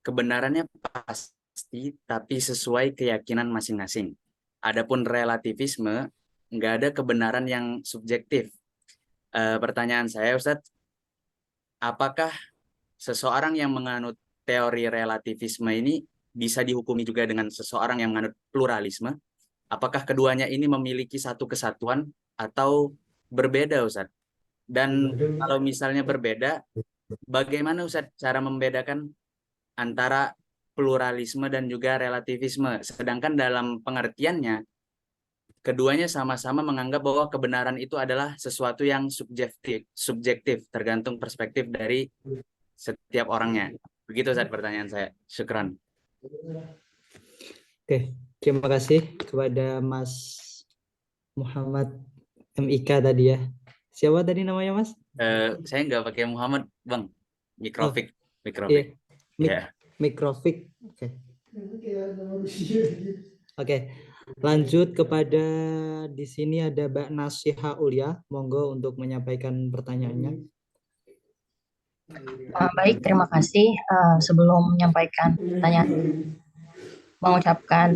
kebenarannya pasti tapi sesuai keyakinan masing-masing. Adapun relativisme nggak ada kebenaran yang subjektif. Pertanyaan saya Ustadz, apakah seseorang yang menganut teori relativisme ini bisa dihukumi juga dengan seseorang yang menganut pluralisme? Apakah keduanya ini memiliki satu kesatuan atau berbeda, Ustadz? Dan kalau misalnya berbeda, bagaimana Ustadz cara membedakan antara pluralisme dan juga relativisme? Sedangkan dalam pengertiannya, keduanya sama-sama menganggap bahwa kebenaran itu adalah sesuatu yang subjektif, tergantung perspektif dari setiap orangnya. Begitu Ustadz pertanyaan saya. Syukran. Oke, terima kasih kepada Mas Muhammad MIK tadi ya. Siapa tadi namanya, Mas? Saya nggak pakai Muhammad, Bang. Mikrofik. Iya, Mikrofik. Ya. Mikrofik. Oke. Oke. Lanjut kepada di sini ada Mbak Nasiha Ulia. Monggo untuk menyampaikan pertanyaannya. Baik, terima kasih. Sebelum menyampaikan pertanyaan, mengucapkan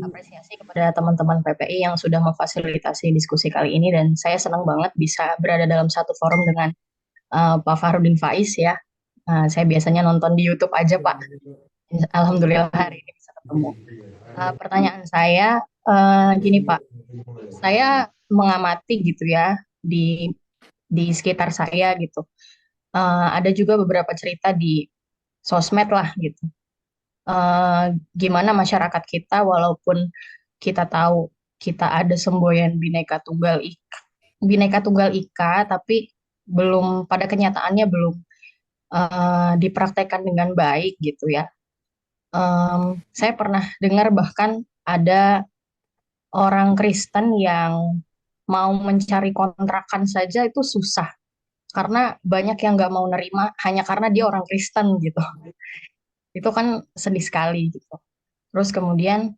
apresiasi kepada teman-teman PPI yang sudah memfasilitasi diskusi kali ini, dan saya senang banget bisa berada dalam satu forum dengan Pak Farudin Faiz ya. Saya biasanya nonton di YouTube aja, Pak. Alhamdulillah hari ini bisa ketemu. Pertanyaan saya gini, Pak. Saya mengamati gitu ya di sekitar saya gitu. Ada juga beberapa cerita di sosmed lah gitu. Gimana masyarakat kita, walaupun kita tahu kita ada semboyan Bhinneka Tunggal Ika, tapi belum, pada kenyataannya belum dipraktekkan dengan baik gitu ya. Saya pernah dengar bahkan ada orang Kristen yang mau mencari kontrakan saja itu susah, karena banyak yang nggak mau nerima hanya karena dia orang Kristen gitu. Itu kan sedih sekali gitu. Terus kemudian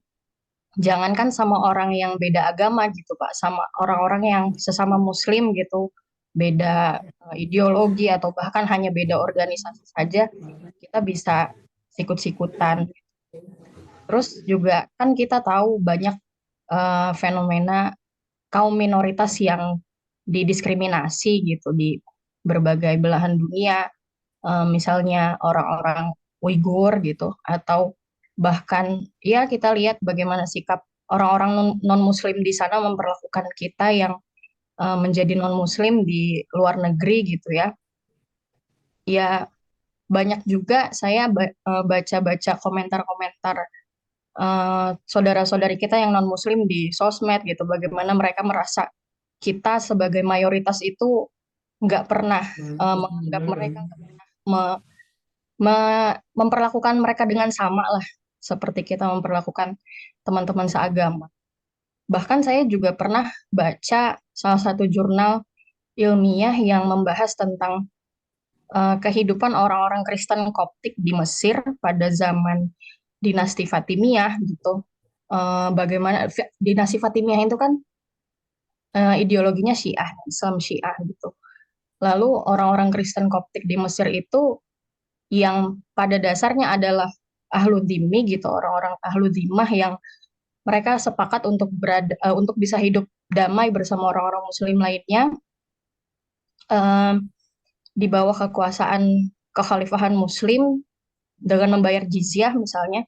jangankan sama orang yang beda agama gitu Pak, sama orang-orang yang sesama Muslim gitu, beda ideologi atau bahkan hanya beda organisasi saja, kita bisa sikut-sikutan. Terus juga kan kita tahu banyak fenomena kaum minoritas yang didiskriminasi gitu di berbagai belahan dunia, misalnya orang-orang Uighur gitu, atau bahkan ya kita lihat bagaimana sikap orang-orang non-Muslim di sana memperlakukan kita yang menjadi non-Muslim di luar negeri gitu ya. Ya banyak juga saya baca-baca komentar-komentar saudara-saudari kita yang non-Muslim di sosmed gitu, bagaimana mereka merasa kita sebagai mayoritas itu nggak pernah menganggap mereka, memperlakukan mereka dengan sama lah, seperti kita memperlakukan teman-teman seagama. Bahkan saya juga pernah baca salah satu jurnal ilmiah yang membahas tentang kehidupan orang-orang Kristen Koptik di Mesir pada zaman dinasti Fatimiyah gitu. Bagaimana dinasti Fatimiyah itu kan ideologinya Syiah, Islam Syiah gitu. Lalu orang-orang Kristen Koptik di Mesir itu yang pada dasarnya adalah ahlu dhimmi gitu, orang-orang ahlu dhimmah yang mereka sepakat untuk untuk bisa hidup damai bersama orang-orang Muslim lainnya di bawah kekuasaan kekhalifahan Muslim dengan membayar jizyah misalnya,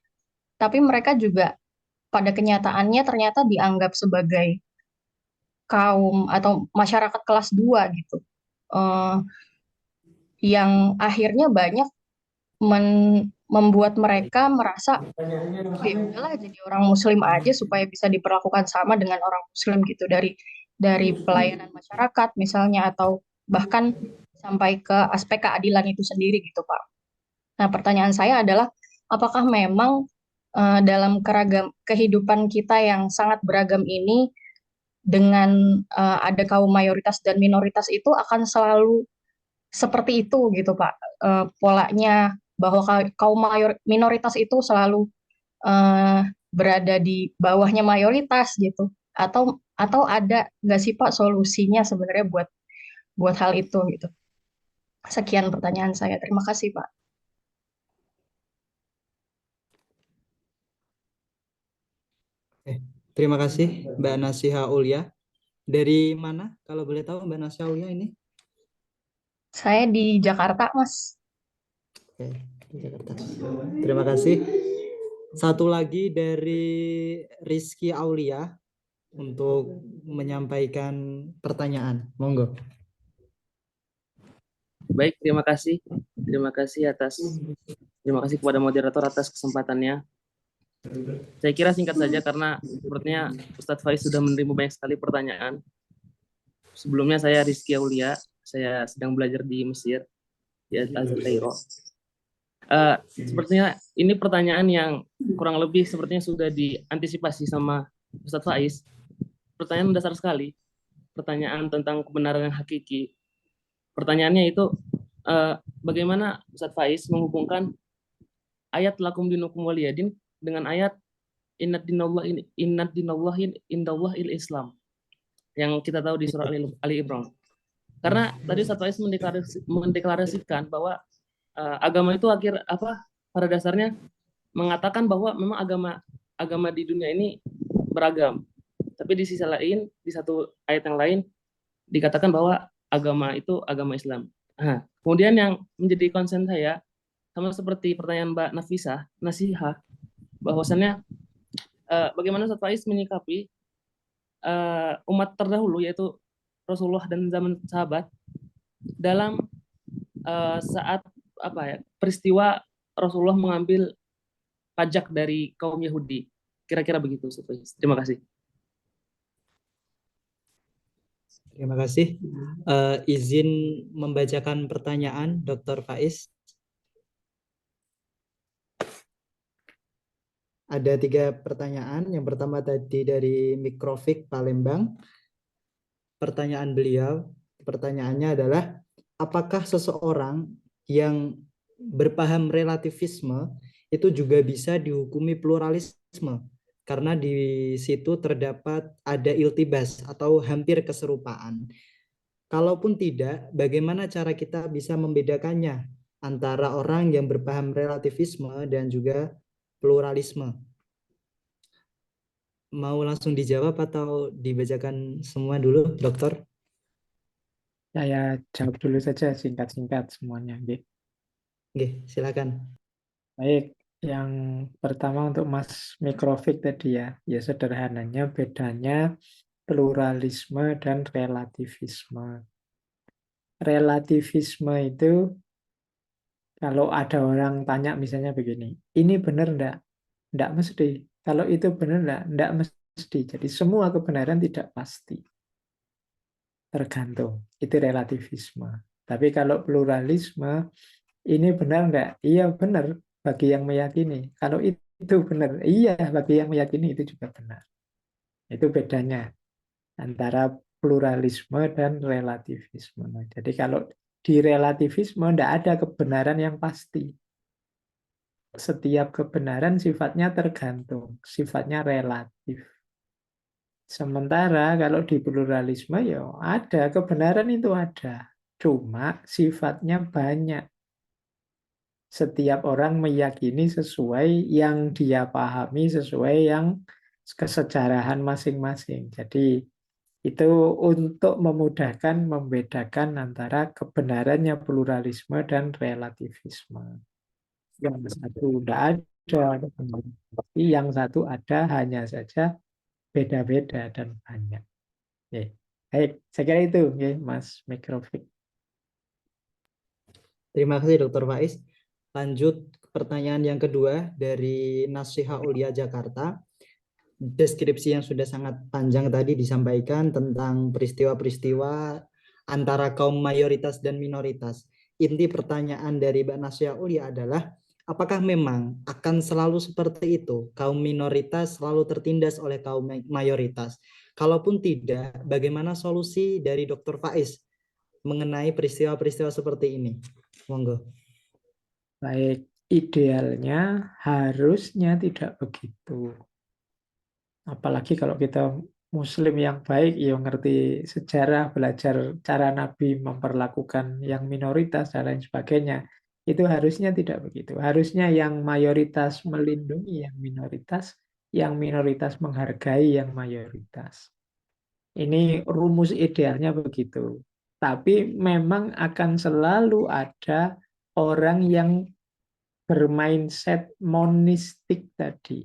tapi mereka juga pada kenyataannya ternyata dianggap sebagai kaum atau masyarakat kelas 2 gitu, yang akhirnya banyak membuat mereka merasa, oh ya udahlah jadi orang Muslim aja supaya bisa diperlakukan sama dengan orang Muslim gitu, dari pelayanan masyarakat misalnya, atau bahkan sampai ke aspek keadilan itu sendiri gitu Pak. Nah pertanyaan saya adalah, apakah memang dalam kehidupan kita yang sangat beragam ini, dengan ada kaum mayoritas dan minoritas itu akan selalu seperti itu gitu Pak, polanya, bahwa kaum minoritas itu selalu berada di bawahnya mayoritas gitu, atau ada nggak sih Pak solusinya sebenarnya buat hal itu gitu. Sekian pertanyaan saya, terima kasih Pak. Terima kasih Mbak Nasiha Ulia. Dari mana kalau boleh tahu Mbak Nasiha Ulia ini? Saya di Jakarta, Mas. Oke, di Jakarta. Terima kasih. Satu lagi dari Rizky Aulia untuk menyampaikan pertanyaan. Monggo. Baik, terima kasih. Terima kasih kepada moderator atas kesempatannya. Saya kira singkat saja karena sepertinya Ustadz Faiz sudah menerima banyak sekali pertanyaan. Sebelumnya saya Rizky Aulia, saya sedang belajar di Mesir, di Al-Azhar Kairo. Sepertinya ini pertanyaan yang kurang lebih sepertinya sudah diantisipasi sama Ustadz Faiz. Pertanyaan dasar sekali. pertanyaan tentang kebenaran yang hakiki. Pertanyaannya itu bagaimana Ustadz Faiz menghubungkan ayat lakum dinukum waliyadin dengan ayat innad dinallahi indallah Islam yang kita tahu di surah Ali Imran. Karena tadi Ustadz Faiz mendeklarasikan bahwa agama itu pada dasarnya mengatakan bahwa memang agama di dunia ini beragam. Tapi di sisi lain, di satu ayat yang lain dikatakan bahwa agama itu agama Islam. Nah, kemudian yang menjadi konsen saya sama seperti pertanyaan Mbak Nasihah, bahwasannya bagaimana Ustadz Faiz menyikapi umat terdahulu yaitu Rasulullah dan zaman sahabat dalam saat peristiwa Rasulullah mengambil pajak dari kaum Yahudi. Kira-kira begitu Ustadz Faiz. Terima kasih. Terima kasih. Izin membacakan pertanyaan Dr. Faiz. Ada 3 pertanyaan. Yang pertama tadi dari Mikrofik Palembang. Pertanyaannya adalah, apakah seseorang yang berpaham relativisme itu juga bisa dihukumi pluralisme? Karena di situ terdapat ada iltibas atau hampir keserupaan. Kalaupun tidak, bagaimana cara kita bisa membedakannya antara orang yang berpaham relativisme dan juga pluralisme? Mau langsung dijawab atau dibacakan semua dulu, Dokter? Saya jawab dulu saja singkat-singkat semuanya. Oke, silakan. Baik, yang pertama untuk Mas Mikrofik tadi ya sederhananya bedanya pluralisme dan relativisme. Relativisme itu kalau ada orang tanya misalnya begini, ini benar enggak? Enggak mesti. Kalau itu benar enggak mesti. Jadi semua kebenaran tidak pasti. Tergantung. Itu relativisme. Tapi kalau pluralisme, ini benar enggak? Iya benar bagi yang meyakini. Kalau itu benar, iya bagi yang meyakini itu juga benar. Itu bedanya antara pluralisme dan relativisme. Jadi kalau di relativisme tidak ada kebenaran yang pasti. Setiap kebenaran sifatnya tergantung, sifatnya relatif. Sementara kalau di pluralisme ya ada, kebenaran itu ada. Cuma sifatnya banyak. Setiap orang meyakini sesuai yang dia pahami, sesuai yang kesejarahan masing-masing. Jadi itu untuk memudahkan membedakan antara kebenarannya pluralisme dan relativisme. Yang satu tidak ada, tapi yang satu ada, hanya saja beda-beda dan banyak. Oke. Baik, saya kira itu, Mas Mikrofik. Terima kasih Dr. Faiz. Lanjut pertanyaan yang kedua dari Nasihah Ulia Jakarta. Deskripsi yang sudah sangat panjang tadi disampaikan tentang peristiwa-peristiwa antara kaum mayoritas dan minoritas. Inti pertanyaan dari Mbak Nasihah Ulia adalah, apakah memang akan selalu seperti itu? Kaum minoritas selalu tertindas oleh kaum mayoritas. Kalaupun tidak, bagaimana solusi dari Dr. Faiz mengenai peristiwa-peristiwa seperti ini? Monggo. Baik, idealnya harusnya tidak begitu. Apalagi kalau kita Muslim yang baik, ya ngerti sejarah, belajar cara Nabi memperlakukan yang minoritas dan lain sebagainya. Itu harusnya tidak begitu. Harusnya yang mayoritas melindungi yang minoritas menghargai yang mayoritas. Ini rumus idealnya begitu. Tapi memang akan selalu ada orang yang bermindset monistik tadi.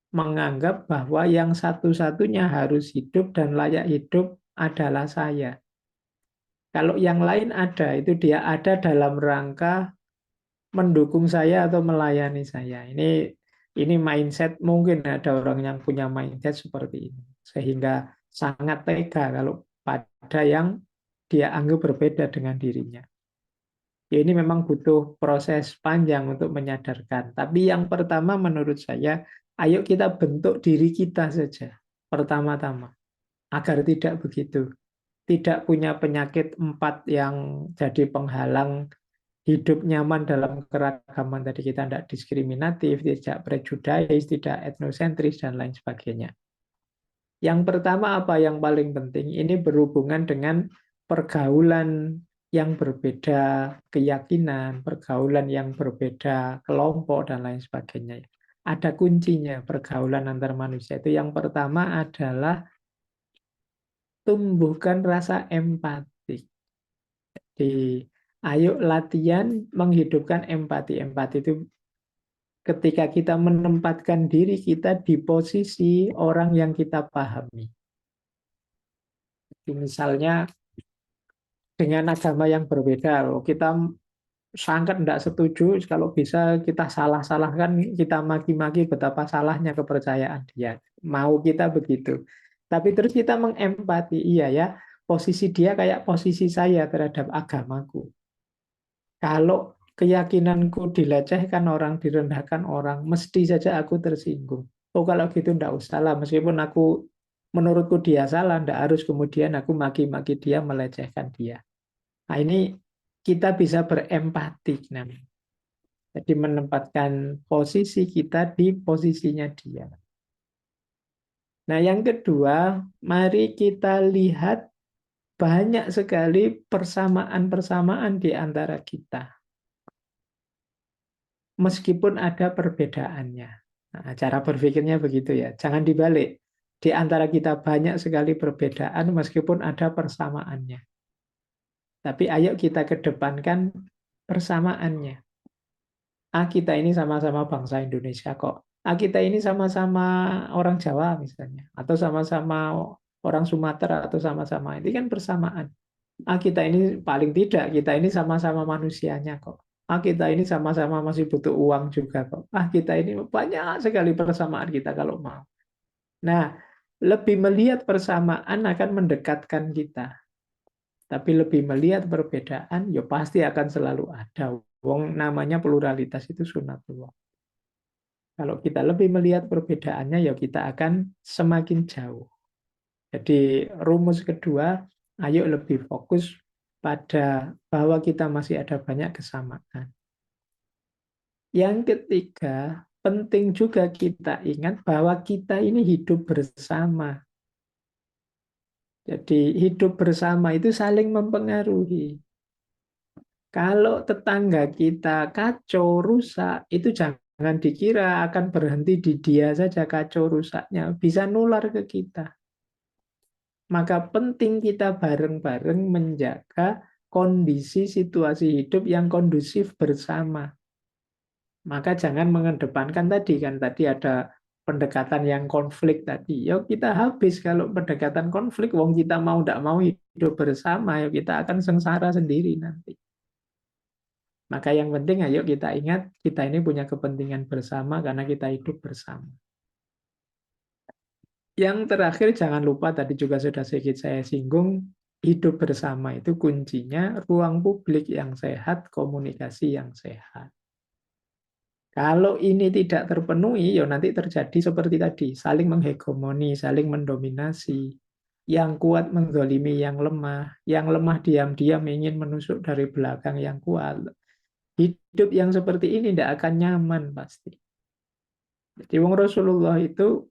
Menganggap bahwa yang satu-satunya harus hidup dan layak hidup adalah saya. Kalau yang lain ada, itu dia ada dalam rangka mendukung saya atau melayani saya. Ini mindset, mungkin ada orang yang punya mindset seperti ini. Sehingga sangat tega kalau pada yang dia anggap berbeda dengan dirinya. Ya, ini memang butuh proses panjang untuk menyadarkan. Tapi yang pertama menurut saya, ayo kita bentuk diri kita saja pertama-tama. agar tidak begitu. Tidak punya penyakit 4 yang jadi penghalang hidup nyaman dalam keragaman. Tadi kita tidak diskriminatif, tidak prejudis, tidak etnosentris, dan lain sebagainya. Yang pertama apa yang paling penting? Ini berhubungan dengan pergaulan yang berbeda keyakinan, pergaulan yang berbeda kelompok, dan lain sebagainya. Ada kuncinya pergaulan antar manusia itu. Yang pertama adalah tumbuhkan rasa empati. Jadi, ayo latihan menghidupkan empati. Empati itu ketika kita menempatkan diri kita di posisi orang yang kita pahami. Jadi misalnya dengan agama yang berbeda, kita sangat tidak setuju, kalau bisa kita salah-salahkan, kita maki-maki betapa salahnya kepercayaan dia. Mau kita begitu. Tapi terus kita mengempati, iya ya, posisi dia kayak posisi saya terhadap agamaku. Kalau keyakinanku dilecehkan orang, direndahkan orang, mesti saja aku tersinggung. Oh kalau gitu enggak usah lah, meskipun menurutku dia salah, enggak harus kemudian aku maki-maki dia, melecehkan dia. Nah ini kita bisa berempati namanya. Jadi menempatkan posisi kita di posisinya dia. Nah yang kedua, mari kita lihat banyak sekali persamaan-persamaan di antara kita. Meskipun ada perbedaannya. Nah, cara berpikirnya begitu ya. Jangan dibalik. Di antara kita banyak sekali perbedaan meskipun ada persamaannya. Tapi ayo kita kedepankan persamaannya. Kita ini sama-sama bangsa Indonesia kok. Kita ini sama-sama orang Jawa misalnya. Atau sama-sama orang Sumatera atau sama-sama. Ini kan persamaan. Kita ini paling tidak, kita ini sama-sama manusianya kok. Kita ini sama-sama masih butuh uang juga kok. Kita ini banyak sekali persamaan kita kalau mau. Nah, lebih melihat persamaan akan mendekatkan kita. Tapi lebih melihat perbedaan, ya pasti akan selalu ada. Wong namanya pluralitas itu sunatullah. Kalau kita lebih melihat perbedaannya, ya kita akan semakin jauh. Jadi rumus kedua, ayo lebih fokus pada bahwa kita masih ada banyak kesamaan. Yang ketiga, penting juga kita ingat bahwa kita ini hidup bersama. Jadi hidup bersama itu saling mempengaruhi. Kalau tetangga kita kacau, rusak, itu jangan dikira akan berhenti di dia saja kacau rusaknya. Bisa nular ke kita. Maka penting kita bareng-bareng menjaga kondisi situasi hidup yang kondusif bersama. Maka jangan mengedepankan tadi ada pendekatan yang konflik tadi. Ya kita habis kalau pendekatan konflik, wong kita mau tidak mau hidup bersama, ya kita akan sengsara sendiri nanti. Maka yang penting ayo kita ingat kita ini punya kepentingan bersama karena kita hidup bersama. Yang terakhir jangan lupa tadi juga sudah sedikit saya singgung, hidup bersama itu kuncinya ruang publik yang sehat, komunikasi yang sehat. Kalau ini tidak terpenuhi, ya nanti terjadi seperti tadi, saling menghegemoni, saling mendominasi, yang kuat menzalimi yang lemah diam-diam ingin menusuk dari belakang yang kuat. Hidup yang seperti ini tidak akan nyaman pasti. Jadi wong Rasulullah itu,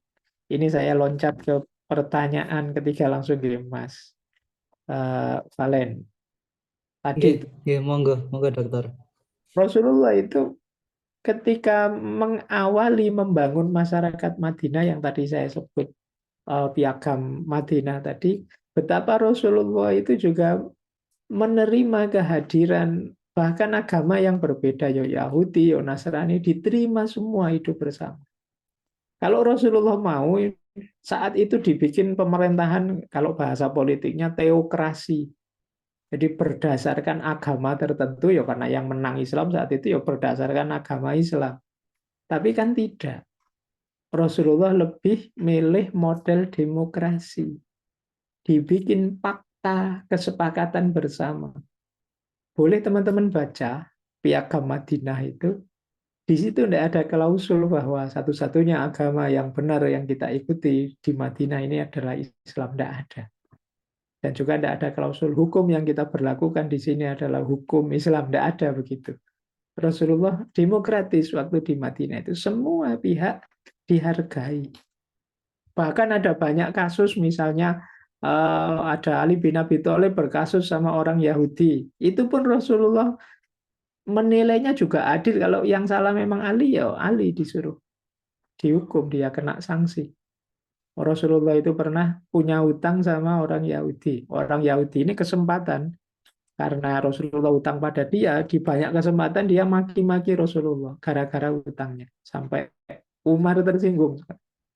ini saya loncat ke pertanyaan ketiga langsung gini Mas Valen. Tadi monggo dokter. Rasulullah itu ketika mengawali membangun masyarakat Madinah yang tadi saya sebut piagam Madinah tadi, betapa Rasulullah itu juga menerima kehadiran bahkan agama yang berbeda, ya Yahudi, ya Nasrani, diterima semua hidup bersama. Kalau Rasulullah mau, saat itu dibikin pemerintahan, kalau bahasa politiknya teokrasi. Jadi berdasarkan agama tertentu, ya karena yang menang Islam saat itu ya berdasarkan agama Islam. Tapi kan tidak. Rasulullah lebih milih model demokrasi. Dibikin fakta kesepakatan bersama. Boleh teman-teman baca piagam Madinah itu. Di situ tidak ada klausul bahwa satu-satunya agama yang benar yang kita ikuti di Madinah ini adalah Islam. Tidak ada. Dan juga tidak ada klausul hukum yang kita berlakukan di sini adalah hukum Islam. Tidak ada begitu. Rasulullah demokratis waktu di Madinah itu semua pihak dihargai. Bahkan ada banyak kasus misalnya ada Ali bin Abi Thalib berkasus sama orang Yahudi. Itu pun Rasulullah menilainya juga adil. Kalau yang salah memang Ali, ya Ali disuruh dihukum, dia kena sanksi. Rasulullah itu pernah punya hutang sama orang Yahudi. Orang Yahudi ini kesempatan, karena Rasulullah hutang pada dia, di banyak kesempatan dia maki-maki Rasulullah gara-gara hutangnya. Sampai Umar tersinggung.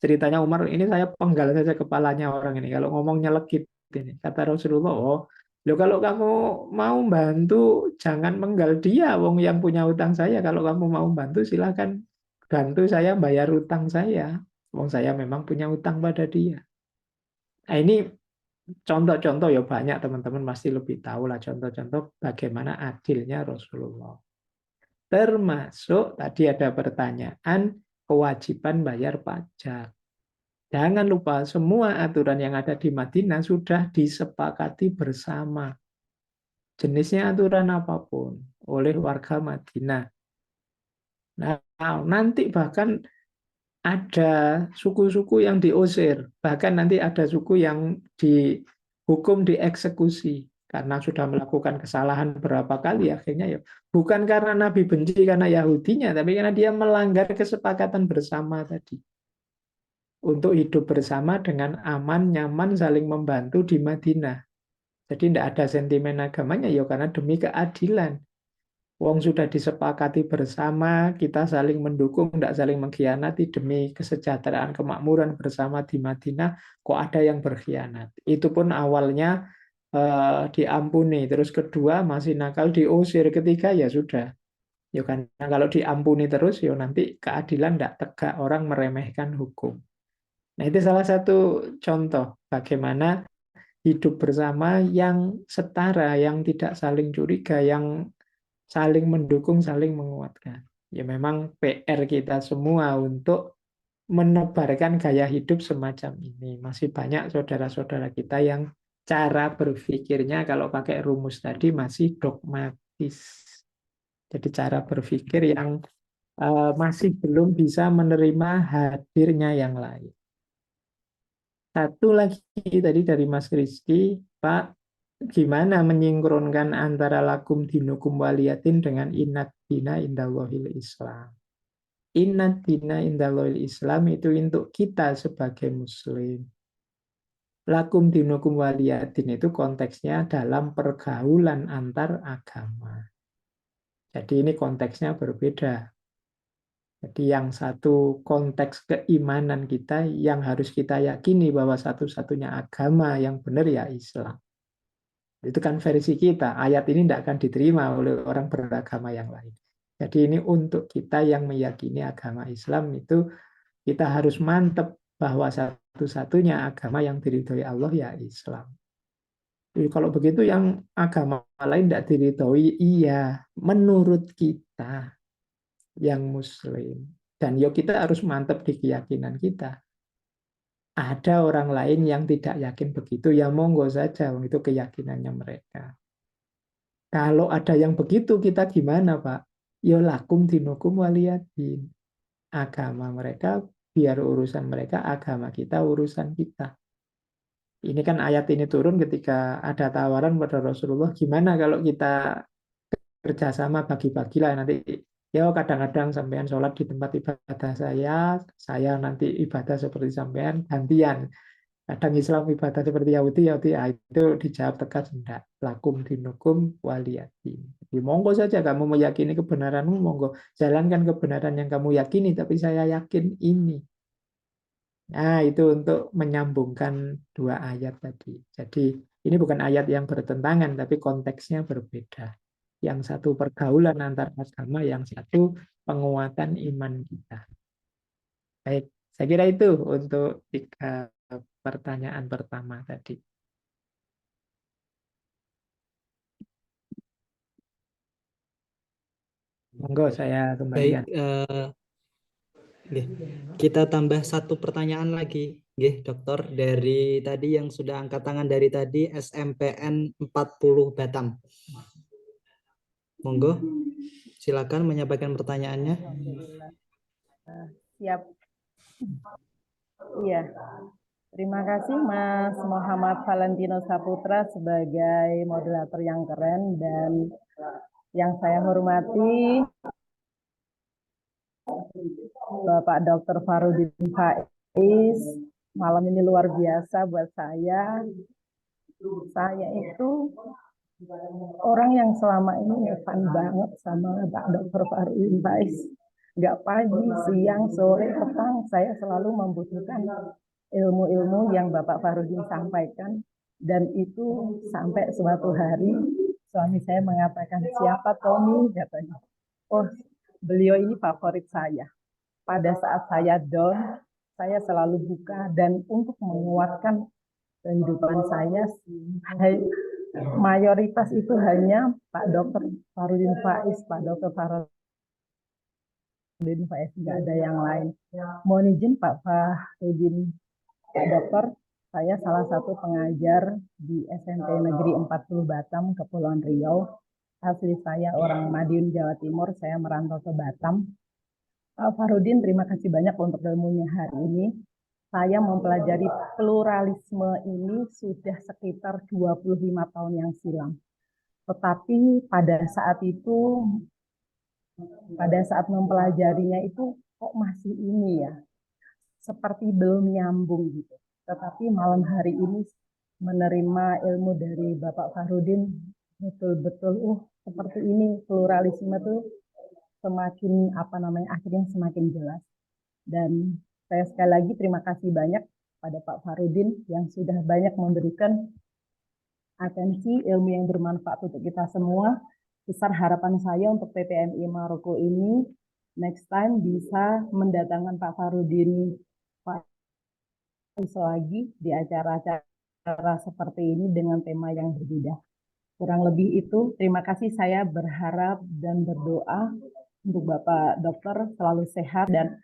Ceritanya Umar, ini saya penggal saja kepalanya orang ini. Kalau ngomong nyelekit ini. Kata Rasulullah, oh, loh kalau kamu mau bantu, jangan menggal dia, wong yang punya hutang saya. Kalau kamu mau bantu, silakan bantu saya bayar hutang saya. Wong saya memang punya hutang pada dia. Nah, ini contoh-contoh ya banyak, teman-teman pasti lebih tahu lah contoh-contoh bagaimana adilnya Rasulullah. Termasuk tadi ada pertanyaan kewajiban bayar pajak. Jangan lupa semua aturan yang ada di Madinah sudah disepakati bersama. Jenisnya aturan apapun oleh warga Madinah. Nah, nanti bahkan ada suku-suku yang diusir, bahkan nanti ada suku yang dihukum dieksekusi karena sudah melakukan kesalahan berapa kali. Akhirnya ya bukan karena Nabi benci karena Yahudinya, tapi karena dia melanggar kesepakatan bersama tadi untuk hidup bersama dengan aman, nyaman, saling membantu di Madinah. Jadi tidak ada sentimen agamanya ya karena demi keadilan. Wong sudah disepakati bersama, kita saling mendukung, tidak saling mengkhianati demi kesejahteraan, kemakmuran bersama di Madinah, kok ada yang berkhianat. Itu pun awalnya diampuni, terus kedua masih nakal diusir, ketiga ya sudah. Ya karena kalau diampuni terus, ya nanti keadilan tidak tegak, orang meremehkan hukum. Nah itu salah satu contoh bagaimana hidup bersama yang setara, yang tidak saling curiga, yang saling mendukung, saling menguatkan. Ya memang PR kita semua untuk menebarkan gaya hidup semacam ini. Masih banyak saudara-saudara kita yang cara berpikirnya kalau pakai rumus tadi masih dogmatis. Jadi cara berpikir yang masih belum bisa menerima hadirnya yang lain. Satu lagi tadi dari Mas Rizky, Pak, gimana menyingkronkan antara lakum dinukum waliyatin dengan inat dina indallahil Islam. Inat dina indallahil Islam itu untuk kita sebagai muslim. Lakum dinukum waliyatin itu konteksnya dalam pergaulan antar agama. Jadi ini konteksnya berbeda. Jadi yang satu konteks keimanan kita yang harus kita yakini bahwa satu-satunya agama yang benar ya Islam. Itu kan versi kita. Ayat ini tidak akan diterima oleh orang beragama yang lain. Jadi ini untuk kita yang meyakini agama Islam itu kita harus mantap bahwa satu-satunya agama yang diridhoi Allah ya Islam. Jadi kalau begitu yang agama lain tidak diridhoi, iya menurut kita yang Muslim. Dan ya kita harus mantap di keyakinan kita. Ada orang lain yang tidak yakin begitu, ya monggo saja, itu keyakinannya mereka. Kalau ada yang begitu, kita gimana, Pak? Ya lakum dinukum waliyadin. Agama mereka, biar urusan mereka, agama kita, urusan kita. Ini kan ayat ini turun ketika ada tawaran pada Rasulullah, gimana kalau kita kerjasama bagi-bagilah nanti. Ya kadang-kadang sampean sholat di tempat ibadah saya nanti ibadah seperti sampean, gantian. Kadang Islam ibadah seperti Yahudi, itu dijawab tegas enggak. Lakum dinukum waliyadin. Jadi monggo saja kamu meyakini kebenaranmu, monggo jalankan kebenaran yang kamu yakini, tapi saya yakin ini. Nah itu untuk menyambungkan dua ayat tadi. Jadi ini bukan ayat yang bertentangan, tapi konteksnya berbeda. Yang satu pergaulan antar agama, yang satu penguatan iman kita. Baik, saya kira itu untuk 3 pertanyaan pertama tadi. Monggo saya Baik, kembalikan. nggih. Kita tambah satu pertanyaan lagi, nggih, Dokter, dari tadi yang sudah angkat tangan dari tadi SMPN 40 Batam. Monggo, silakan menyampaikan pertanyaannya. Alhamdulillah. Siap. Iya. Terima kasih Mas Muhammad Valentino Saputra sebagai moderator yang keren, dan yang saya hormati Bapak Dr. Farudin Faiz. Malam ini luar biasa buat saya. Saya itu orang yang selama ini ngefan banget sama Pak Dr. Farudin Faiz. Nggak pagi, siang, sore, petang, saya selalu membutuhkan ilmu-ilmu yang Bapak Farudin sampaikan. Dan itu sampai suatu hari suami saya mengatakan, siapa Tommy? Katanya. Oh, beliau ini favorit saya. Pada saat saya down, saya selalu buka, dan untuk menguatkan kehidupan saya, mayoritas itu hanya Pak Dr. Farudin Faiz, Pak Dr. Farudin Faiz, nggak ada yang lain. Mohon izin Pak Farudin, Pak Dokter, saya salah satu pengajar di SMP Negeri 40 Batam, Kepulauan Riau. Asli saya orang Madiun, Jawa Timur, saya merantau ke Batam. Pak Farudin, terima kasih banyak untuk ilmunya hari ini. Saya mempelajari pluralisme ini sudah sekitar 25 tahun yang silam. Tetapi pada saat mempelajarinya itu kok masih ini ya, seperti belum nyambung gitu. Tetapi malam hari ini menerima ilmu dari Bapak Farudin, betul-betul seperti ini pluralisme tuh semakin akhirnya semakin jelas. Dan saya sekali lagi terima kasih banyak pada Pak Farudin yang sudah banyak memberikan atensi ilmu yang bermanfaat untuk kita semua. Besar harapan saya untuk PPMI Maroko ini next time bisa mendatangkan Pak Farudin lagi di acara-acara seperti ini dengan tema yang berbeda. Kurang lebih itu, terima kasih. Saya berharap dan berdoa untuk Bapak Dokter selalu sehat dan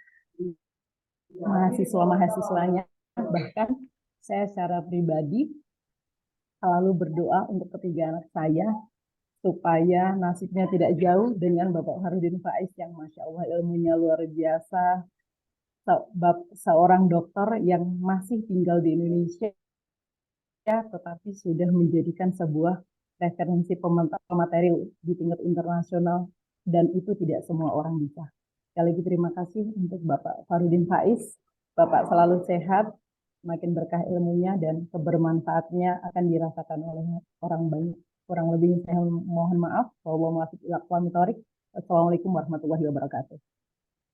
mahasiswa-mahasiswanya. Bahkan saya secara pribadi selalu berdoa untuk ketiga anak saya supaya nasibnya tidak jauh dengan Bapak Farudin Faiz yang Masya Allah ilmunya luar biasa. Seorang dokter yang masih tinggal di Indonesia tetapi sudah menjadikan sebuah referensi pemateri di tingkat internasional, dan itu tidak semua orang bisa. Sekali lagi terima kasih untuk Bapak Farudin Faiz. Bapak selalu sehat, makin berkah ilmunya, dan kebermanfaatnya akan dirasakan oleh orang banyak. Kurang lebih saya mohon maaf. Assalamualaikum warahmatullahi wabarakatuh.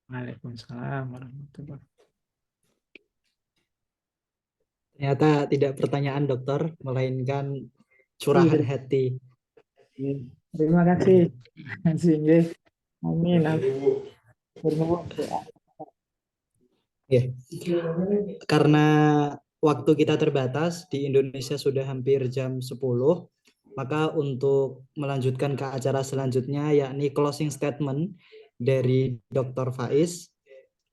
Waalaikumsalam warahmatullahi wabarakatuh. Ternyata tidak pertanyaan Dokter, melainkan curahan hati. Terima kasih. Amin. Ya. Karena waktu kita terbatas, di Indonesia sudah hampir jam 10, maka untuk melanjutkan ke acara selanjutnya, yakni closing statement dari Dr. Faiz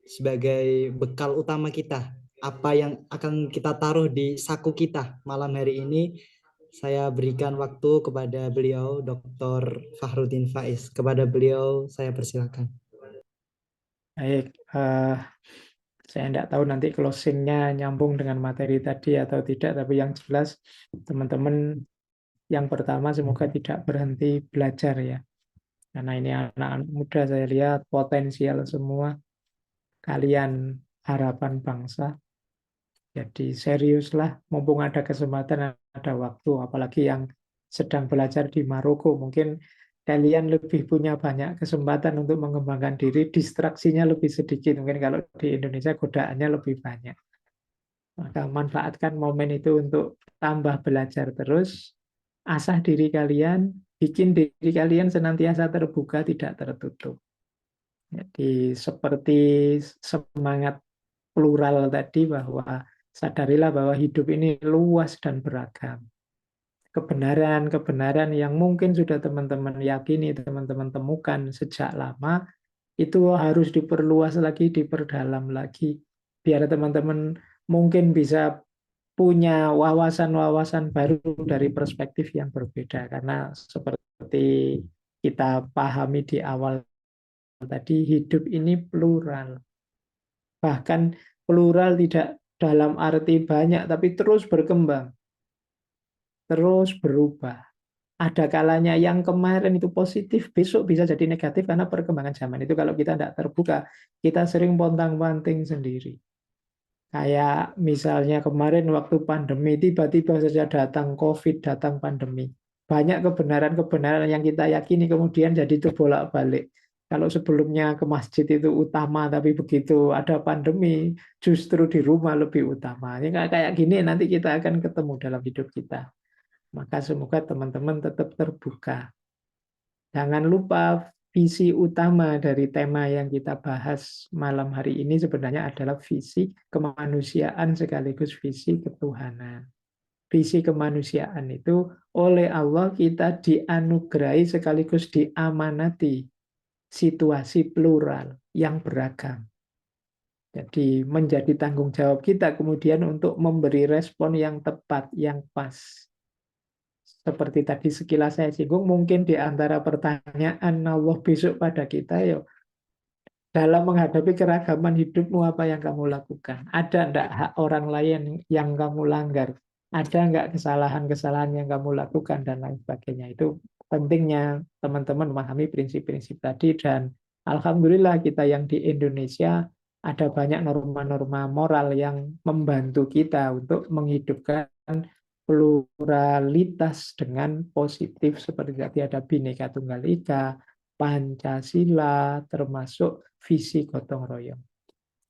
sebagai bekal utama kita, apa yang akan kita taruh di saku kita malam hari ini, saya berikan waktu kepada beliau, Dr. Farudin Faiz. Kepada beliau saya persilakan. Baik, saya tidak tahu nanti closingnya nyambung dengan materi tadi atau tidak, tapi yang jelas teman-teman yang pertama semoga tidak berhenti belajar ya. Karena ini anak-anak muda saya lihat potensial semua, kalian harapan bangsa. Jadi seriuslah, mumpung ada kesempatan, ada waktu, apalagi yang sedang belajar di Maroko, mungkin kalian lebih punya banyak kesempatan untuk mengembangkan diri, distraksinya lebih sedikit. Mungkin kalau di Indonesia godaannya lebih banyak. Maka manfaatkan momen itu untuk tambah belajar terus, asah diri kalian, bikin diri kalian senantiasa terbuka, tidak tertutup. Jadi seperti semangat plural tadi, bahwa sadarilah bahwa hidup ini luas dan beragam. kebenaran-kebenaran yang mungkin sudah teman-teman yakini, teman-teman temukan sejak lama, itu harus diperluas lagi, diperdalam lagi, biar teman-teman mungkin bisa punya wawasan-wawasan baru dari perspektif yang berbeda. Karena seperti kita pahami di awal tadi, hidup ini plural. Bahkan plural tidak dalam arti banyak, tapi terus berkembang, terus berubah. Ada kalanya yang kemarin itu positif, besok bisa jadi negatif karena perkembangan zaman itu. Kalau kita tidak terbuka, kita sering pontang-panting sendiri. Kayak misalnya kemarin waktu pandemi, tiba-tiba saja datang COVID, datang pandemi. Banyak kebenaran-kebenaran yang kita yakini kemudian jadi itu bolak-balik. Kalau sebelumnya ke masjid itu utama, tapi begitu ada pandemi, justru di rumah lebih utama. Ini kayak gini nanti kita akan ketemu dalam hidup kita. Maka semoga teman-teman tetap terbuka. Jangan lupa visi utama dari tema yang kita bahas malam hari ini sebenarnya adalah visi kemanusiaan sekaligus visi ketuhanan. Visi kemanusiaan itu oleh Allah kita dianugerahi sekaligus diamanati situasi plural yang beragam. Jadi menjadi tanggung jawab kita kemudian untuk memberi respon yang tepat, yang pas. Seperti tadi sekilas saya singgung, mungkin di antara pertanyaan Allah besok pada kita, ya dalam menghadapi keragaman hidupmu apa yang kamu lakukan? Ada enggak hak orang lain yang kamu langgar? Ada enggak kesalahan-kesalahan yang kamu lakukan dan lain sebagainya? Itu pentingnya teman-teman memahami prinsip-prinsip tadi, dan alhamdulillah kita yang di Indonesia ada banyak norma-norma moral yang membantu kita untuk menghidupkan pluralitas dengan positif, seperti tadi ada Bhinneka Tunggal Ika, Pancasila, termasuk visi gotong royong.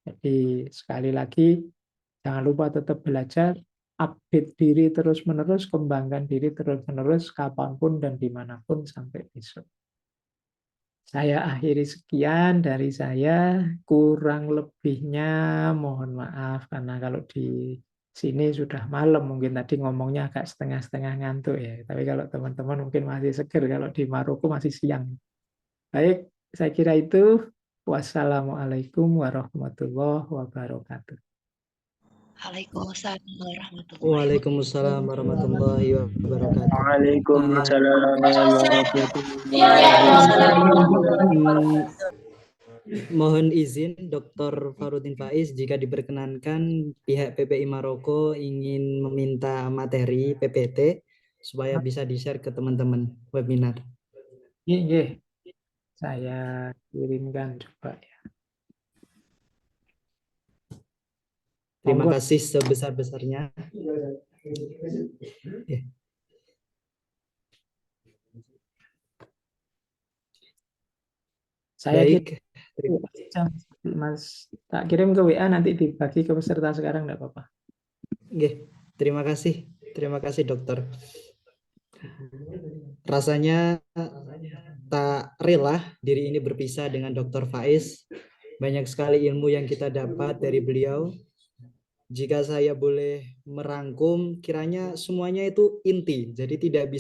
Jadi sekali lagi, jangan lupa tetap belajar, update diri terus-menerus, kembangkan diri terus-menerus, kapanpun dan dimanapun sampai besok. Saya akhiri sekian dari saya, kurang lebihnya mohon maaf, karena kalau di sini sudah malam, mungkin tadi ngomongnya agak setengah-setengah ngantuk ya. Tapi kalau teman-teman mungkin masih seger, kalau di Maroko masih siang. Baik, saya kira itu. Wassalamualaikum warahmatullahi wabarakatuh. Waalaikumsalam warahmatullahi Waalaikumsalam warahmatullahi wabarakatuh. Waalaikumsalam Mohon izin Dr. Farudin Faiz, jika diperkenankan pihak PPI Maroko ingin meminta materi PPT supaya bisa di-share ke teman-teman webinar. Iya, saya kirimkan coba ya. Terima Monggo. kasih sebesar-besarnya. Saya Baik, Mas, tak kirim ke WA, nanti dibagi ke peserta sekarang, enggak apa-apa. terima kasih dokter. Rasanya tak rela diri ini berpisah dengan Dr. Faiz. Banyak sekali ilmu yang kita dapat dari beliau. Jika saya boleh merangkum, kiranya semuanya itu inti. Jadi tidak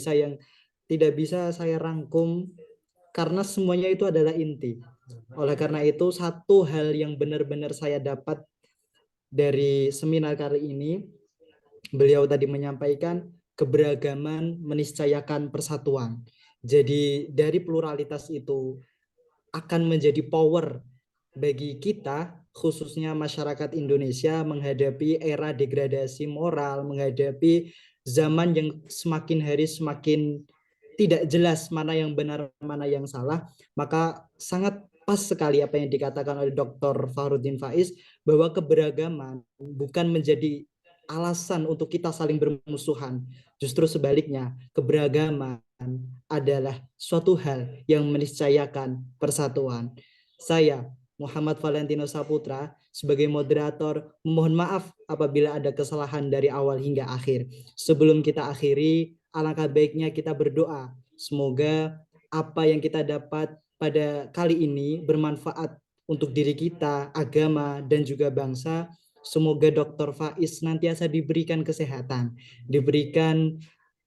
bisa saya rangkum karena semuanya itu adalah inti. Oleh karena itu, satu hal yang benar-benar saya dapat dari seminar kali ini, beliau tadi menyampaikan keberagaman meniscayakan persatuan. Jadi dari pluralitas itu akan menjadi power bagi kita, khususnya masyarakat Indonesia, menghadapi era degradasi moral, menghadapi zaman yang semakin hari semakin tidak jelas mana yang benar, mana yang salah. Maka sangat pas sekali apa yang dikatakan oleh Dr. Farudin Faiz, bahwa keberagaman bukan menjadi alasan untuk kita saling bermusuhan. Justru sebaliknya, keberagaman adalah suatu hal yang meniscayakan persatuan. Saya, Muhammad Valentino Saputra, sebagai moderator, mohon maaf apabila ada kesalahan dari awal hingga akhir. Sebelum kita akhiri, alangkah baiknya kita berdoa. Semoga apa yang kita dapat pada kali ini bermanfaat untuk diri kita, agama, dan juga bangsa. Semoga Dr. Faiz senantiasa diberikan kesehatan, diberikan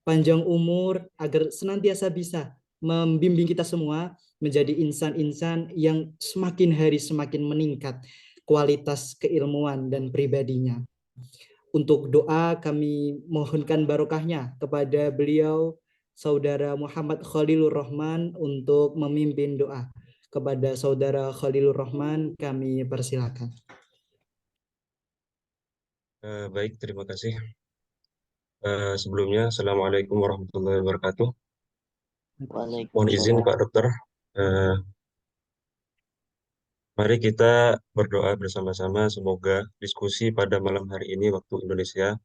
panjang umur, agar senantiasa bisa membimbing kita semua menjadi insan-insan yang semakin hari semakin meningkat kualitas keilmuan dan pribadinya. Untuk doa kami mohonkan barokahnya kepada beliau Saudara Muhammad Khalilur Rahman untuk memimpin doa. Kepada Saudara Khalilur Rahman kami persilakan. Baik, terima kasih. Sebelumnya, Assalamualaikum warahmatullahi wabarakatuh. Mohon izin Pak Dokter, mari kita berdoa bersama-sama semoga diskusi pada malam hari ini waktu Indonesia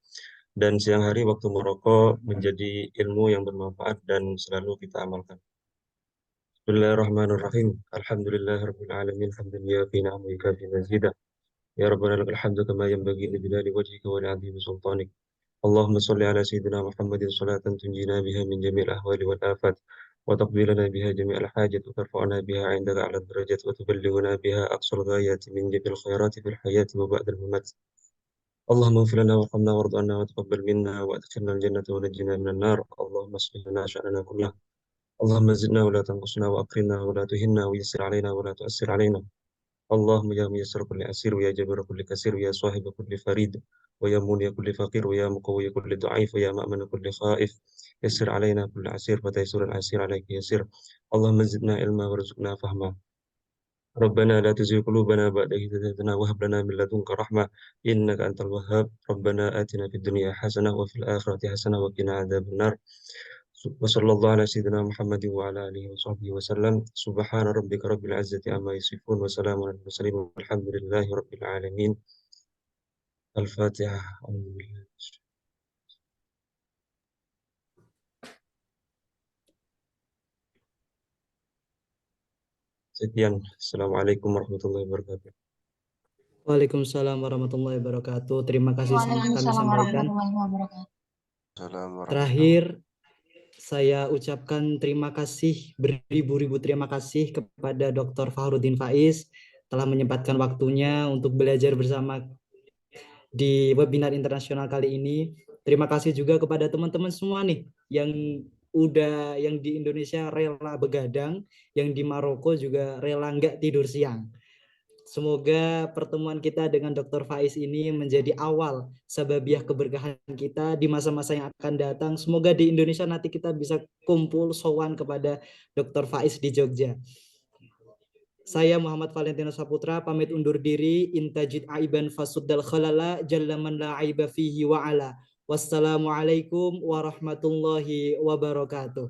dan siang hari waktu Maroko menjadi ilmu yang bermanfaat dan selalu kita amalkan. Bismillahirrahmanirrahim. Alhamdulillahirabbil alamin, hamdan yafi ni'amahu kafi mazidah. Ya Rabbana lakal hamdu kama yanbaghi li jalali wajhika wa li'azimi sultanik. اللهم صل على سيدنا محمد صلاة تنجينا بها من جميع الأهوال والآفات وتقضي لنا بها جميع الحاجات وترفعنا بها عندك أعلى الدرجات وتبلغنا بها أقصى الغايات من جميع الخيرات في الحياة وبعد الممات. اللهم اغفر لنا وارحمنا وارض عنا وتقبل منا وأدخلنا الجنة ونجنا من النار. اللهم اصلح لنا شأننا كله. اللهم زدنا ولا تنقصنا وأكرمنا ولا تهنا ويسر علينا ولا تؤسر علينا. اللهم يا ميسر كل أسير ويا جبر كل كسير ويا صاحب كل فريد ويا مني كل فقير ويا مقوي كل ضعيف ويا مأمن كل خائف يسر علينا كل عسير فتيسر العسير عليك يسير. اللهم زدنا علما وارزقنا فهما. ربنا لا تزغ قلوبنا بعد إذ هديتنا وهب لنا من لدنك رحمة إنك أنت الوهاب. ربنا آتنا في الدنيا حسنة وفي الآخرة حسنة وقنا عذاب النار. وصلى الله على سيدنا محمد وعلى آله وصحبه وسلم. سبحان ربك رب العزة عما يصفون وسلام على المرسلين والحمد لله رب العالمين. الفاتحة. أعوذ بالله. Sekian. Assalamualaikum warahmatullahi wabarakatuh. Waalaikumsalam warahmatullahi wabarakatuh. Terima kasih kami Waalaikumsalam sampaikan. warahmatullahi wabarakatuh. Terakhir, saya ucapkan terima kasih, beribu-ribu terima kasih kepada Dr. Fahrudin Faiz telah menyempatkan waktunya untuk belajar bersama di webinar internasional kali ini. Terima kasih juga kepada teman-teman semua nih yang di Indonesia rela begadang, yang di Maroko juga rela nggak tidur siang. Semoga pertemuan kita dengan Dr. Faiz ini menjadi awal sababiah keberkahan kita di masa-masa yang akan datang. Semoga di Indonesia nanti kita bisa kumpul sowan kepada Dr. Faiz di Jogja. Saya Muhammad Valentino Saputra pamit undur diri. Intajid aiban fasuddal khalala jalla man la aiba fihi wa ala. Wassalamualaikum warahmatullahi wabarakatuh.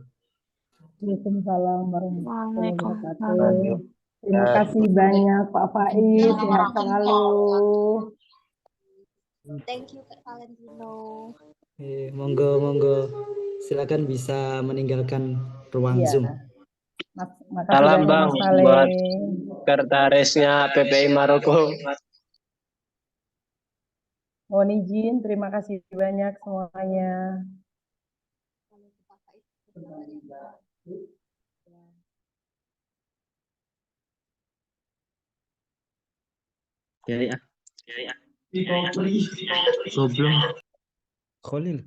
Waalaikumsalam warahmatullahi wabarakatuh. Waalaikumsalam. Terima kasih banyak Pak Faiz, sehat selalu. Thank you Kak Valentino. Monggo silakan bisa meninggalkan ruang Iya. Zoom. Makasih Salam banyak Bang Mas Saleh. buat sekretarisnya PPI Maroko. Mohon izin, terima kasih banyak semuanya. Ya. Goblok. Khalil.